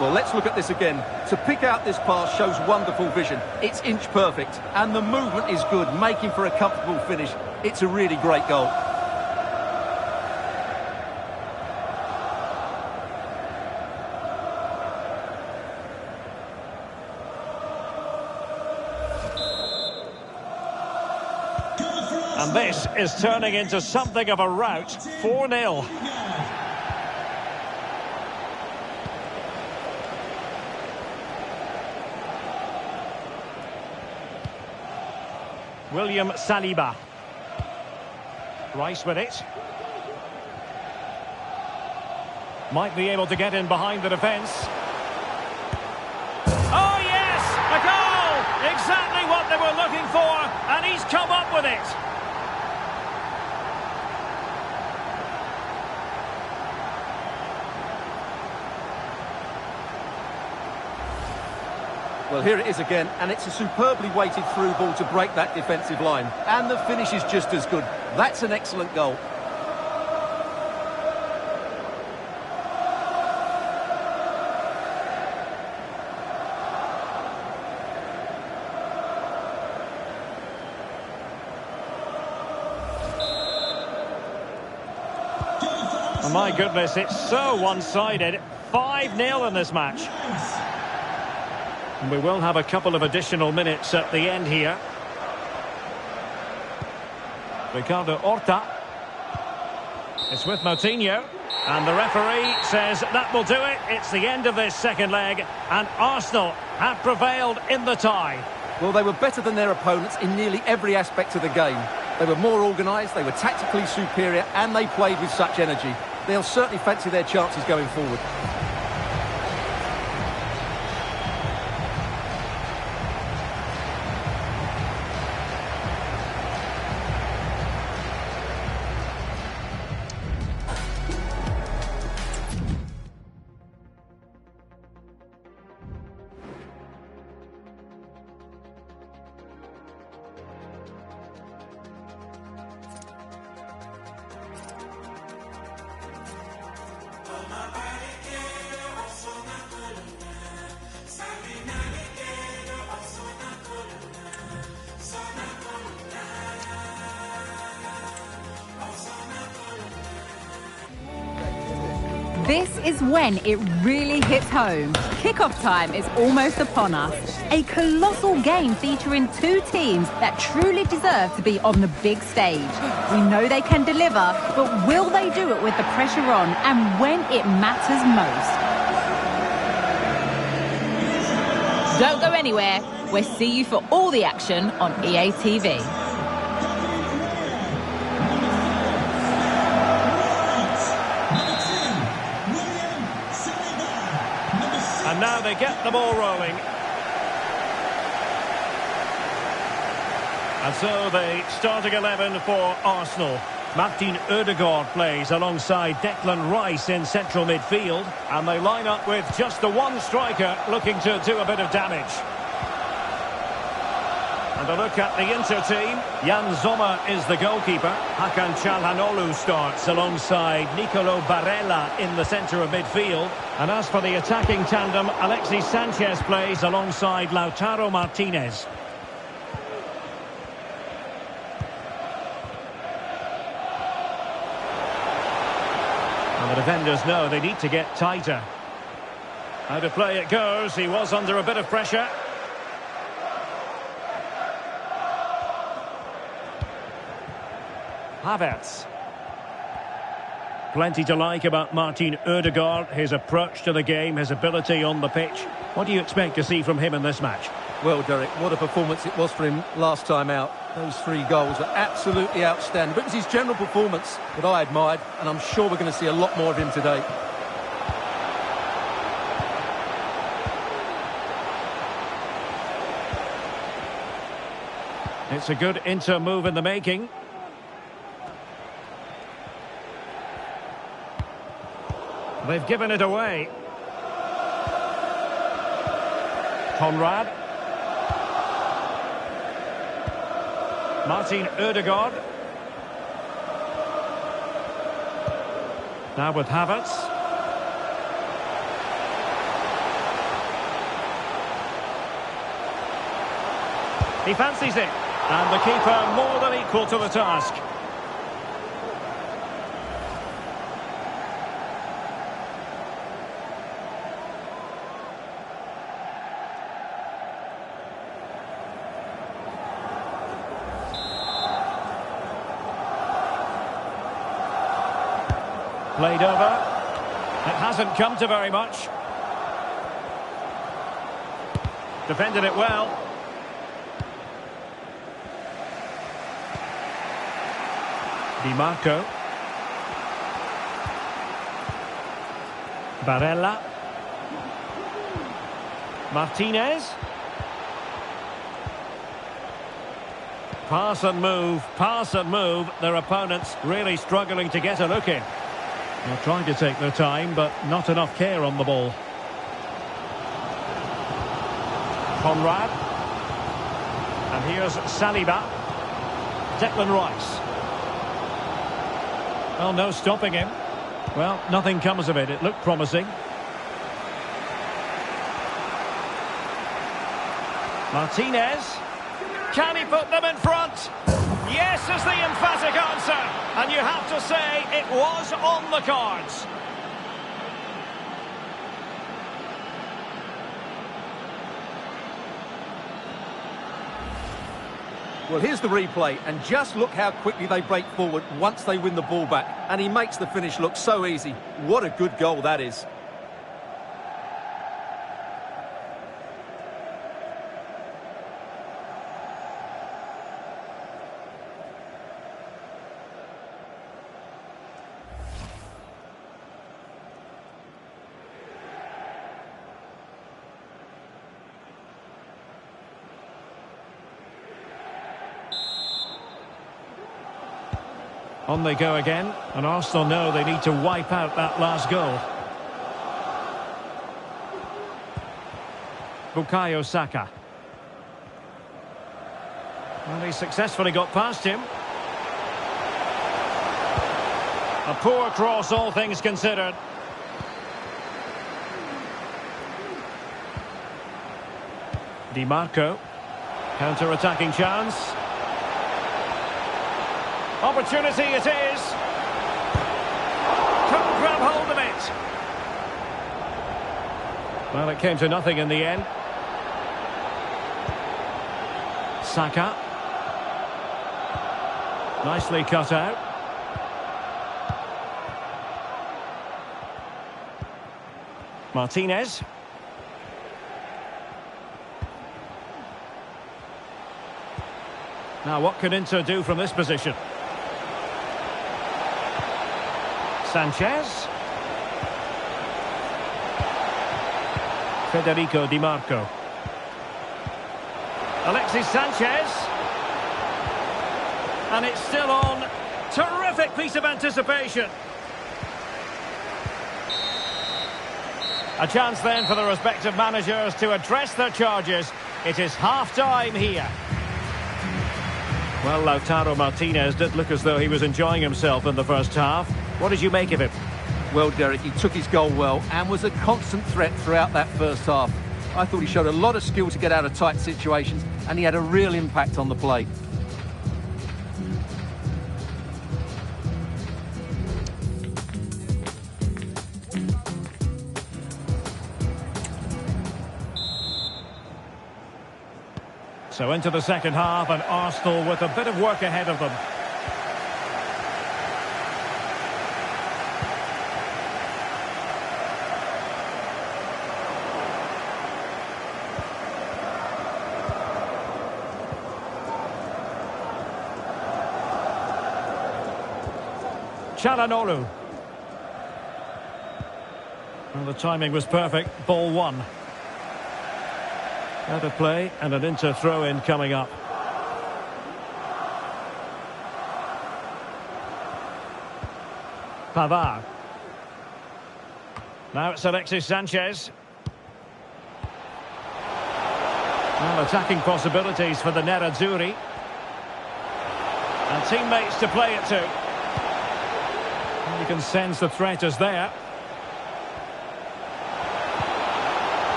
Well, let's look at this again. To pick out this pass shows wonderful vision. It's inch perfect, and the movement is good, making for a comfortable finish. It's a really great goal. And this is turning into something of a rout. 4-0. William Saliba. Rice with it. Might be able to get in behind the defence. Oh yes! A goal! Exactly what they were looking for, and he's come up with it. Well, here it is again, and it's a superbly weighted through ball to break that defensive line. And the finish is just as good. That's an excellent goal. Oh my goodness, it's so one-sided. 5-0 in this match. And we will have a couple of additional minutes at the end here. Ricardo Horta. It's with Moutinho. And the referee says that will do it. It's the end of this second leg. And Arsenal have prevailed in the tie. Well, they were better than their opponents in nearly every aspect of the game. They were more organised, they were tactically superior, and they played with such energy. They'll certainly fancy their chances going forward. This is when it really hits home. Kickoff time is almost upon us. A colossal game featuring two teams that truly deserve to be on the big stage. We know they can deliver, but will they do it with the pressure on and when it matters most? Don't go anywhere. We'll see you for all the action on EA TV. And now they get the ball rolling. And so the starting 11 for Arsenal. Martin Ødegaard plays alongside Declan Rice in central midfield. And they line up with just the one striker looking to do a bit of damage. And a look at the Inter team. Jan Sommer is the goalkeeper. Hakan Çalhanoğlu starts alongside Nicolo Barella in the centre of midfield. And as for the attacking tandem, Alexis Sanchez plays alongside Lautaro Martinez. And the defenders know they need to get tighter. Out of play it goes. He was under a bit of pressure. Havertz. Plenty to like about Martin Ødegaard, his approach to the game, his ability on the pitch. What do you expect to see from him in this match? Well, Derek, what a performance it was for him last time out. Those 3 goals were absolutely outstanding. But it was his general performance that I admired, and I'm sure we're going to see a lot more of him today. It's a good Inter move in the making. They've given it away. Conrad. Martin Ødegaard. Now with Havertz. He fancies it. And the keeper more than equal to the task. Played over. It hasn't come to very much. Defended it well. Di Marco. Barella. Martinez. Pass and move. Their opponents really struggling to get a look in. They're trying to take their time, but not enough care on the ball. Conrad. And here's Saliba. Declan Rice. Well, no stopping him. Well, nothing comes of it. It looked promising. Martinez. Can he put them in front? Yes is the emphatic answer. And you have to say it was on the cards. Well, here's the replay, and just look how quickly they break forward once they win the ball back. And he makes the finish look so easy. What a good goal that is. On they go again, and Arsenal know they need to wipe out that last goal. Bukayo Saka. Well, he successfully got past him. A poor cross, all things considered. Di Marco. Counter-attacking chance. Opportunity it is. Couldn't grab hold of it. it. Well, it came to nothing in the end. Saka. Nicely cut out. Martinez. Now, what can Inter do from this position? Sanchez. Federico Di Marco. Alexis Sanchez. And it's still on. Terrific piece of anticipation. A chance then for the respective managers to address their charges. It is half-time here. Well, Lautaro Martinez did look as though he was enjoying himself in the first half. What did you make of it? Well, Derek, he took his goal well and was a constant threat throughout that first half. I thought he showed a lot of skill to get out of tight situations, and he had a real impact on the play. So into the second half, and Arsenal with a bit of work ahead of them. Çalhanoğlu. Well, the timing was perfect. Ball one. Out of play, and an Inter throw-in coming up. Pavard. Now it's Alexis Sanchez. Well, attacking possibilities for the Nerazzurri. And teammates to play it to. And you can sense the threat is there.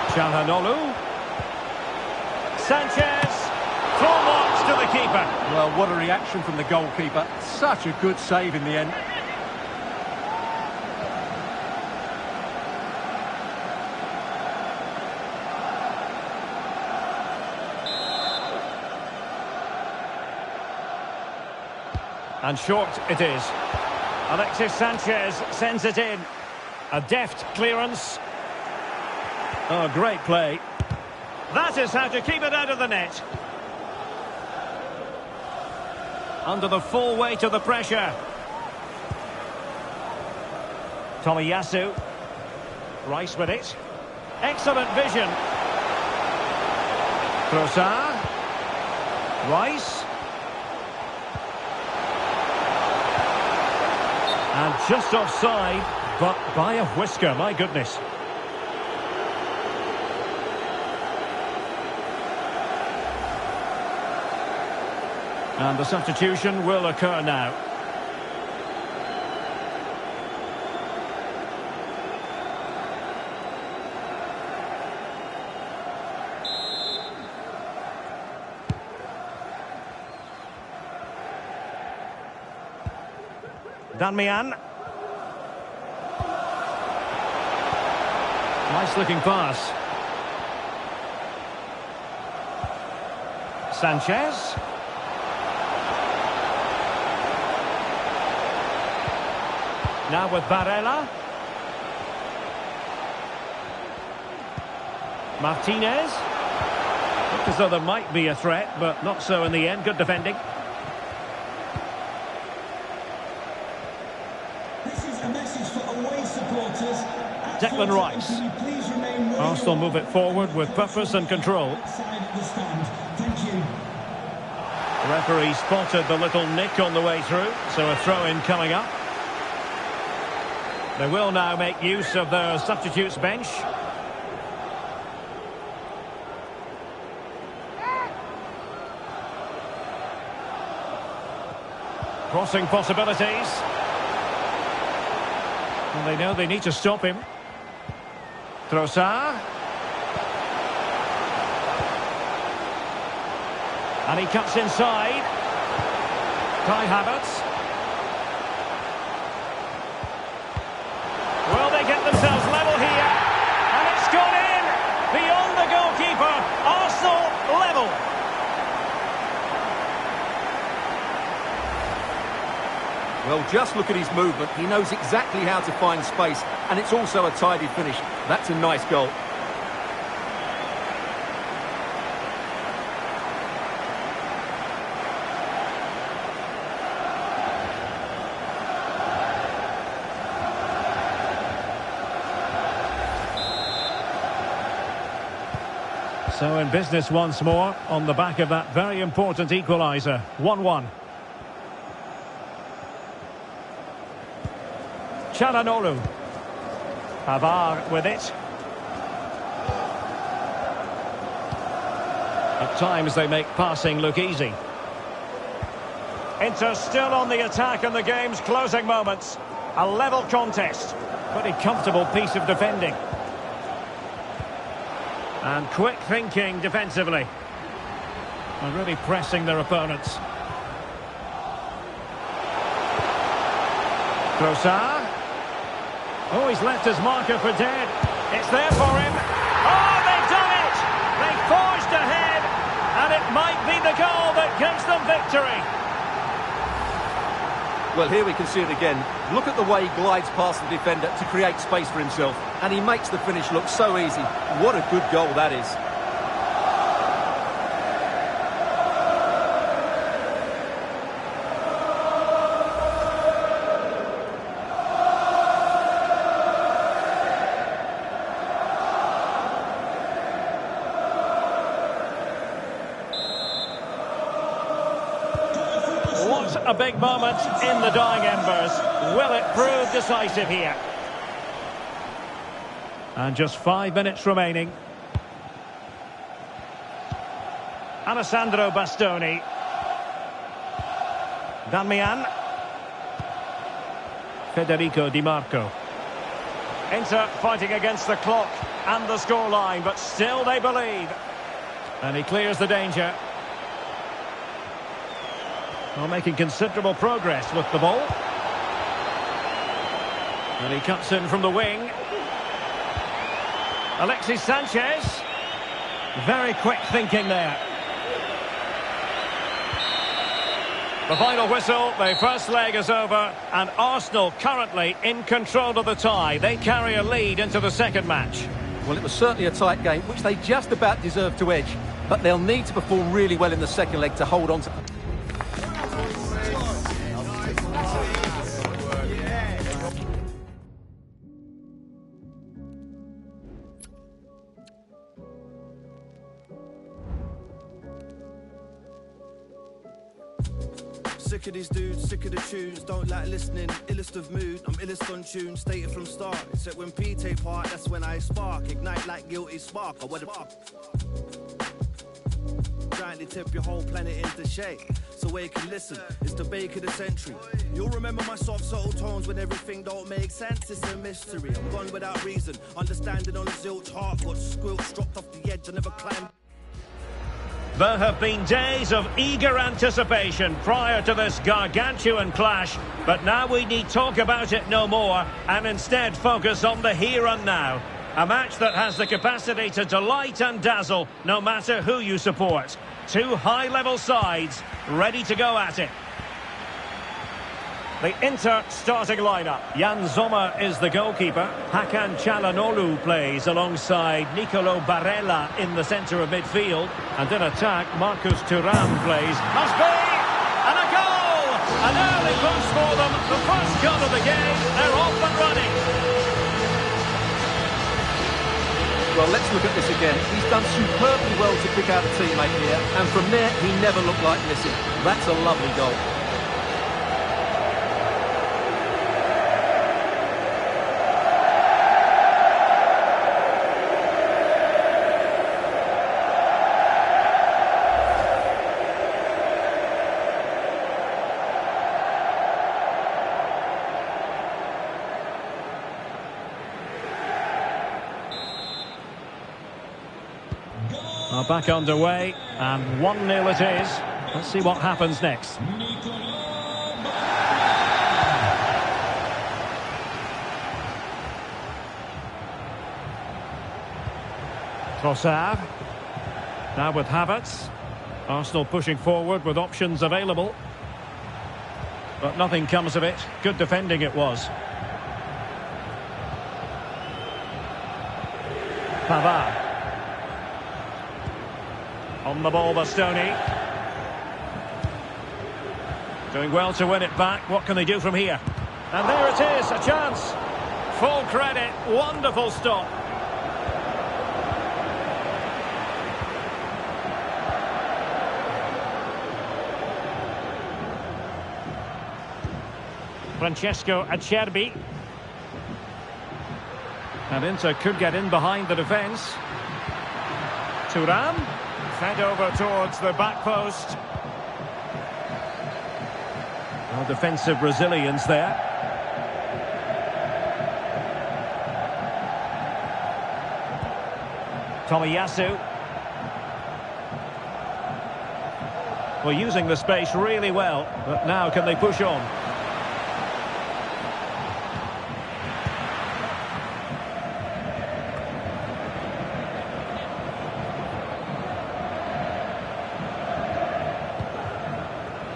Çalhanoğlu. Sanchez, full marks to the keeper. Well, what a reaction from the goalkeeper. Such a good save in the end. And short it is. Alexis Sanchez sends it in. A deft clearance. Oh, great play. That is how to keep it out of the net. Under the full weight of the pressure. Tomiyasu. Rice with it. Excellent vision. Trossard. Rice. And just offside, but by a whisker, my goodness. And the substitution will occur now. Danmian. Nice looking pass. Sanchez. Now with Barella. Martinez. Looked as though there might be a threat, but not so in the end. Good defending. This is a message for away supporters. Declan Rice. Arsenal move it forward with purpose and control. Thank you. The referee spotted the little nick on the way through, so a throw-in coming up. They will now make use of their substitutes bench. Crossing possibilities. And they know they need to stop him. Trossard. And he cuts inside. Kai Havertz. Well, they Well, just look at his movement. He knows exactly how to find space, and it's also a tidy finish. That's a nice goal. So in business once more, on the back of that very important equaliser. 1-1. Çalhanoğlu. Pavard with it. At times they make passing look easy. Inter still on the attack in the game's closing moments. A level contest. Pretty comfortable piece of defending. And quick thinking defensively. And really pressing their opponents. Trossard. Oh, he's left his marker for dead. It's there for him. Oh, they've done it! They forged ahead, and it might be the goal that gives them victory. Well, here we can see it again. Look at the way he glides past the defender to create space for himself. And he makes the finish look so easy. What a good goal that is. What a big moment in the dying embers. Will it prove decisive here? And just 5 minutes remaining. Alessandro Bastoni. Damian. Federico Di Marco. Inter fighting against the clock and the scoreline, but still they believe. And he clears the danger. Well, making considerable progress with the ball. And he cuts in from the wing. Alexis Sanchez. Very quick thinking there. The final whistle, the first leg is over, and Arsenal currently in control of the tie. They carry a lead into the second match. Well, it was certainly a tight game, which they just about deserved to edge. But they'll need to perform really well in the second leg to hold on to... Sick of these dudes, sick of the tunes, don't like listening, illest of mood, I'm illest on tune, stated from start, except when P take part, that's when I spark, ignite like guilty spark, or what the fuck? Trying to tip your whole planet into shape, so where you can listen, it's the bake of the century. You'll remember my soft, subtle tones when everything don't make sense, it's a mystery, I'm gone without reason, understanding on a zilch, heart got squilched, dropped off the edge, I never climbed. There have been days of eager anticipation prior to this gargantuan clash, but now we need talk about it no more and instead focus on the here and now. A match that has the capacity to delight and dazzle no matter who you support. Two high-level sides ready to go at it. The Inter starting lineup. Jan Sommer is the goalkeeper. Hakan Çalhanoğlu plays alongside Nicolo Barella in the centre of midfield. And in attack, Marcus Thuram plays. Must be! And a goal! An early boost for them. The first goal of the game. They're off and running. Well, let's look at this again. He's done superbly well to pick out a teammate here. And from there, he never looked like missing. That's a lovely goal. Are back underway, and 1-0 it is. Let's see what happens next. Trossard. Now with Havertz. Arsenal pushing forward with options available. But nothing comes of it. Good defending it was. Pavard. On the ball, Bastoni. Doing well to win it back. What can they do from here? And there it is, a chance. Full credit, wonderful stop. Francesco Acerbi. And Inter could get in behind the defence. Thuram. Fed over towards the back post. Well, defensive resilience there. Tomiyasu. Well, using the space really well, but now can they push on?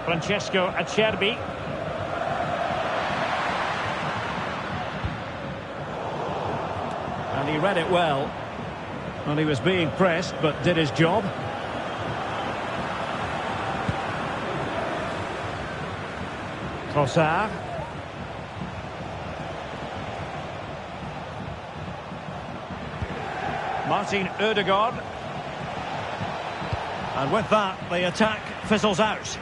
Francesco Acerbi. And he read it well. Well, he was being pressed, but did his job. Trossard. Martin Ødegaard. And with that, the attack fizzles out.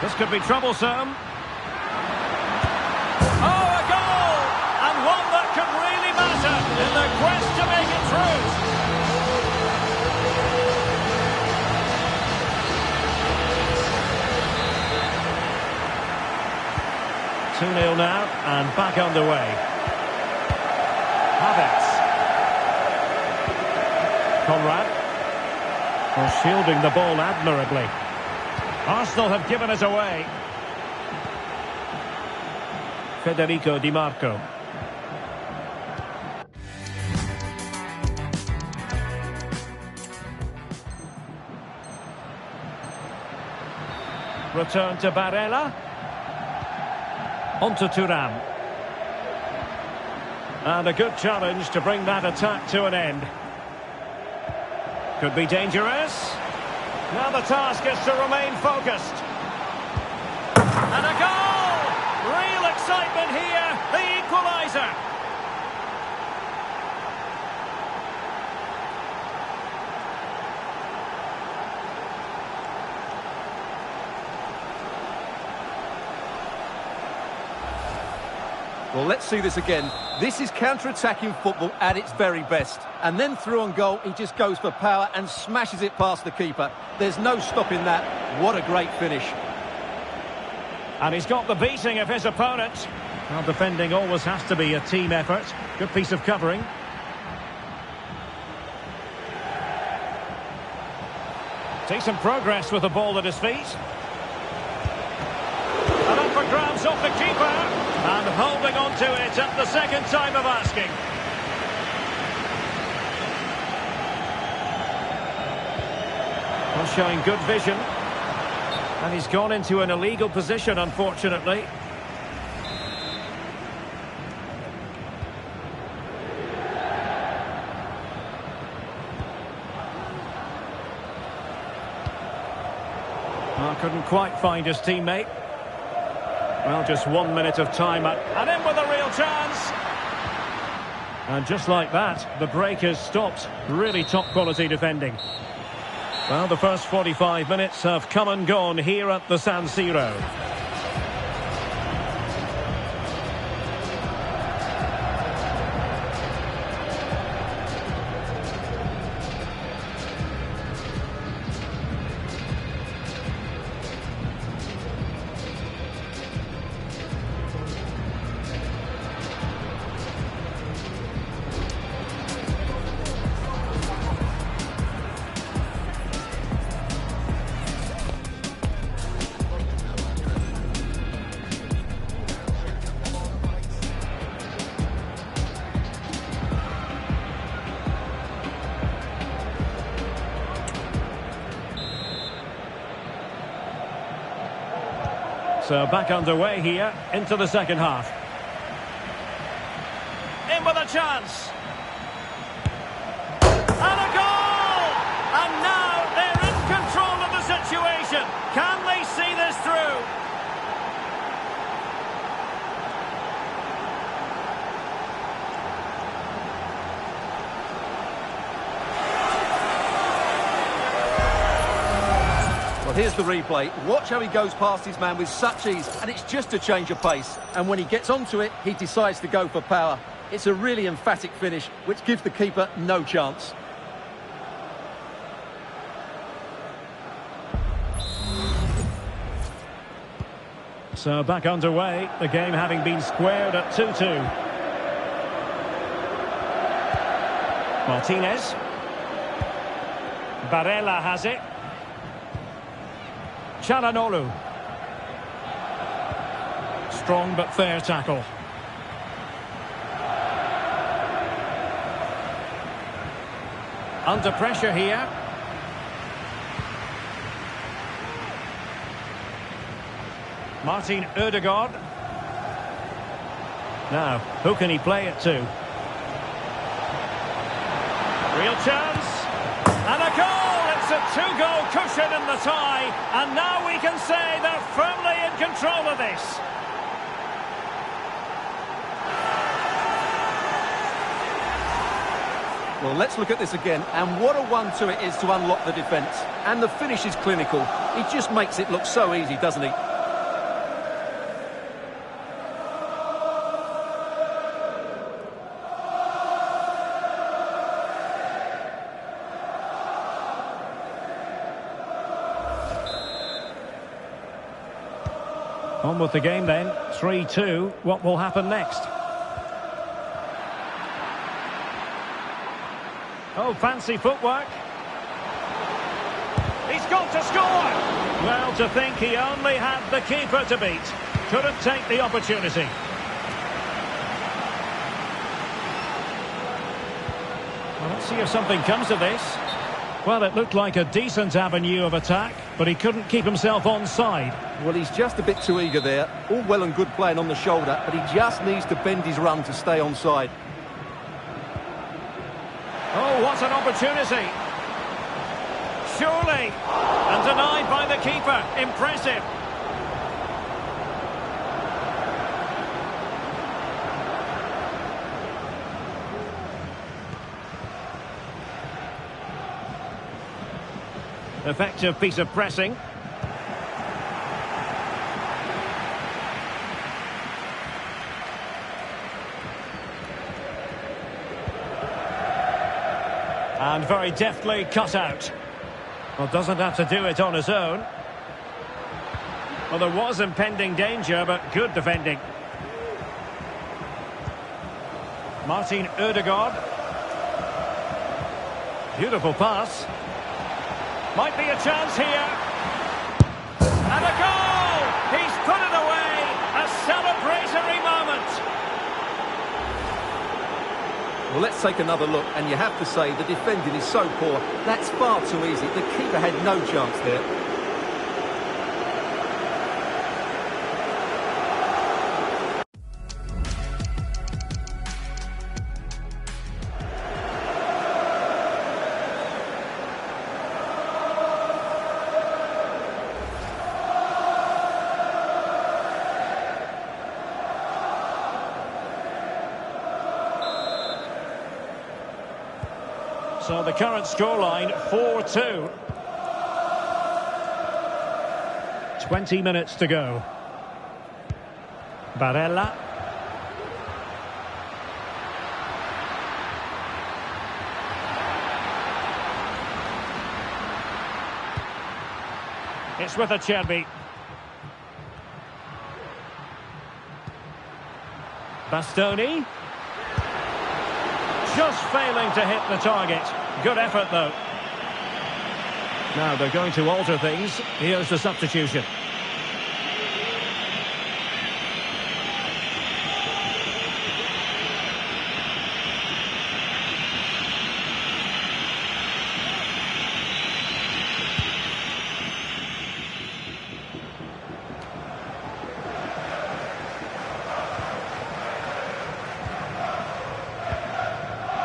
This could be troublesome. Oh, a goal! And one that could really matter in the quest to make it through. Two 0 now, and back underway. Havertz. Conrad. Well, shielding the ball admirably. Arsenal have given it away. Federico Di Marco. Return to Barella. On to Thuram. And a good challenge to bring that attack to an end. Could be dangerous. Now the task is to remain focused. And a goal! Real excitement here, the equaliser. Well, let's see this again. This is counter-attacking football at its very best. And then through on goal, he just goes for power and smashes it past the keeper. There's no stopping that. What a great finish. And he's got the beating of his opponent. Well, defending always has to be a team effort. Good piece of covering. Decent progress with the ball at his feet. And up for grabs off the keeper. And holding on to it at the second time of asking. Well, showing good vision. And he's gone into an illegal position, unfortunately. Well, couldn't quite find his teammate. Well, just 1 minute of time, and in with a real chance. And just like that, the break is stopped. Really top-quality defending. Well, the first 45 minutes have come and gone here at the San Siro. So back underway here into the second half. In with a chance. And a goal! And now they're in control of the situation. Can they see this through? Well, here's the replay. Watch how he goes past his man with such ease, and it's just a change of pace. And when he gets onto it, he decides to go for power. It's a really emphatic finish, which gives the keeper no chance. So back underway, the game having been squared at 2-2. Martinez. Barella has it. Çalhanoğlu. Strong but fair tackle. Under pressure here. Martin Ødegaard. Now, who can he play it to? Real chance. And a goal! It's a two-goal cushion in the tie. And now we can say they're firmly in control of this. Well, let's look at this again. And what a 1-2 it is to unlock the defence. And the finish is clinical. He just makes it look so easy, doesn't he? On with the game then, 3-2. What will happen next? Oh, fancy footwork. He's got to score! Well, to think he only had the keeper to beat. Couldn't take the opportunity. Well, let's see if something comes of this. Well, it looked like a decent avenue of attack, but he couldn't keep himself onside. Well, he's just a bit too eager there. All well and good playing on the shoulder, but he just needs to bend his run to stay onside. Oh, what an opportunity. Surely. And denied by the keeper. Impressive. Effective piece of pressing. And very deftly cut out. Well, doesn't have to do it on his own. Well, there was impending danger, but good defending. Martin Ødegaard. Beautiful pass. Might be a chance here. And a goal! He's put it away! A celebratory moment! Well, let's take another look, and you have to say the defending is so poor. That's far too easy. The keeper had no chance there. So the current scoreline, 4-2. 20 minutes to go. Barella. It's with Acerbi. Bastoni. Just failing to hit the target. Good effort, though. Now they're going to alter things. Here's the substitution.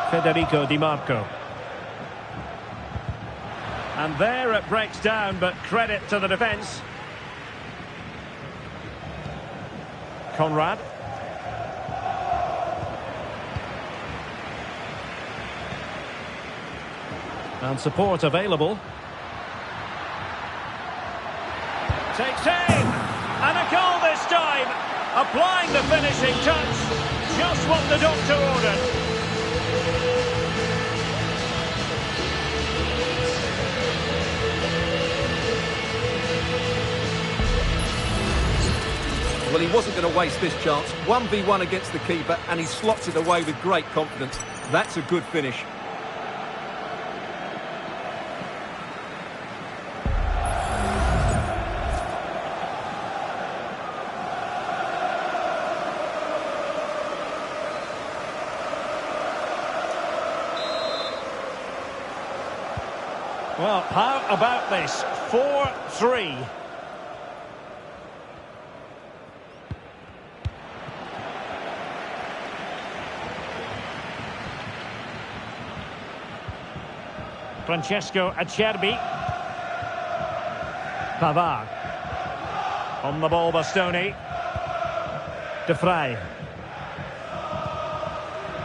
Federico Di Marco. And there it breaks down, but credit to the defence. Conrad. And support available. Takes aim! And a goal this time! Applying the finishing touch. Just what the doctor ordered. Well, he wasn't going to waste this chance. 1v1 against the keeper, and he slots it away with great confidence. That's a good finish. Well, how about this? 4-3. Francesco Acerbi. Pavard. On the ball, Bastoni. De Vrij.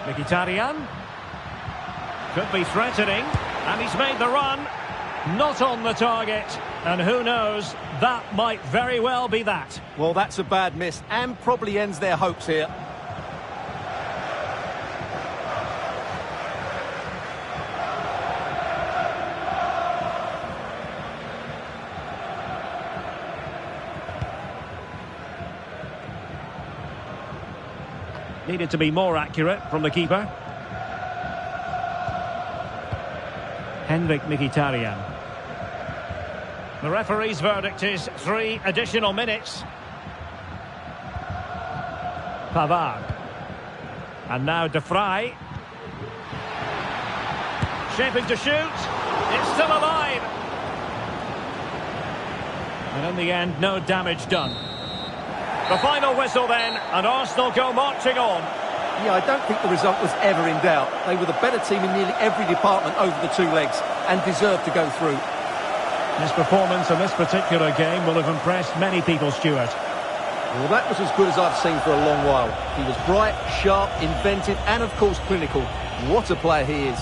Mkhitaryan. Could be threatening. And he's made the run. Not on the target. And who knows, that might very well be that. Well, that's a bad miss and probably ends their hopes here. Needed to be more accurate from the keeper. Henrik Mkhitaryan. The referee's verdict is 3 additional minutes. Pavard. And now De Vrij. Shaping to shoot. It's still alive. And in the end, no damage done. The final whistle then, and Arsenal go marching on. Yeah, I don't think the result was ever in doubt. They were the better team in nearly every department over the two legs and deserved to go through. His performance in this particular game will have impressed many people, Stuart. Well, that was as good as I've seen for a long while. He was bright, sharp, inventive and, of course, clinical. What a player he is.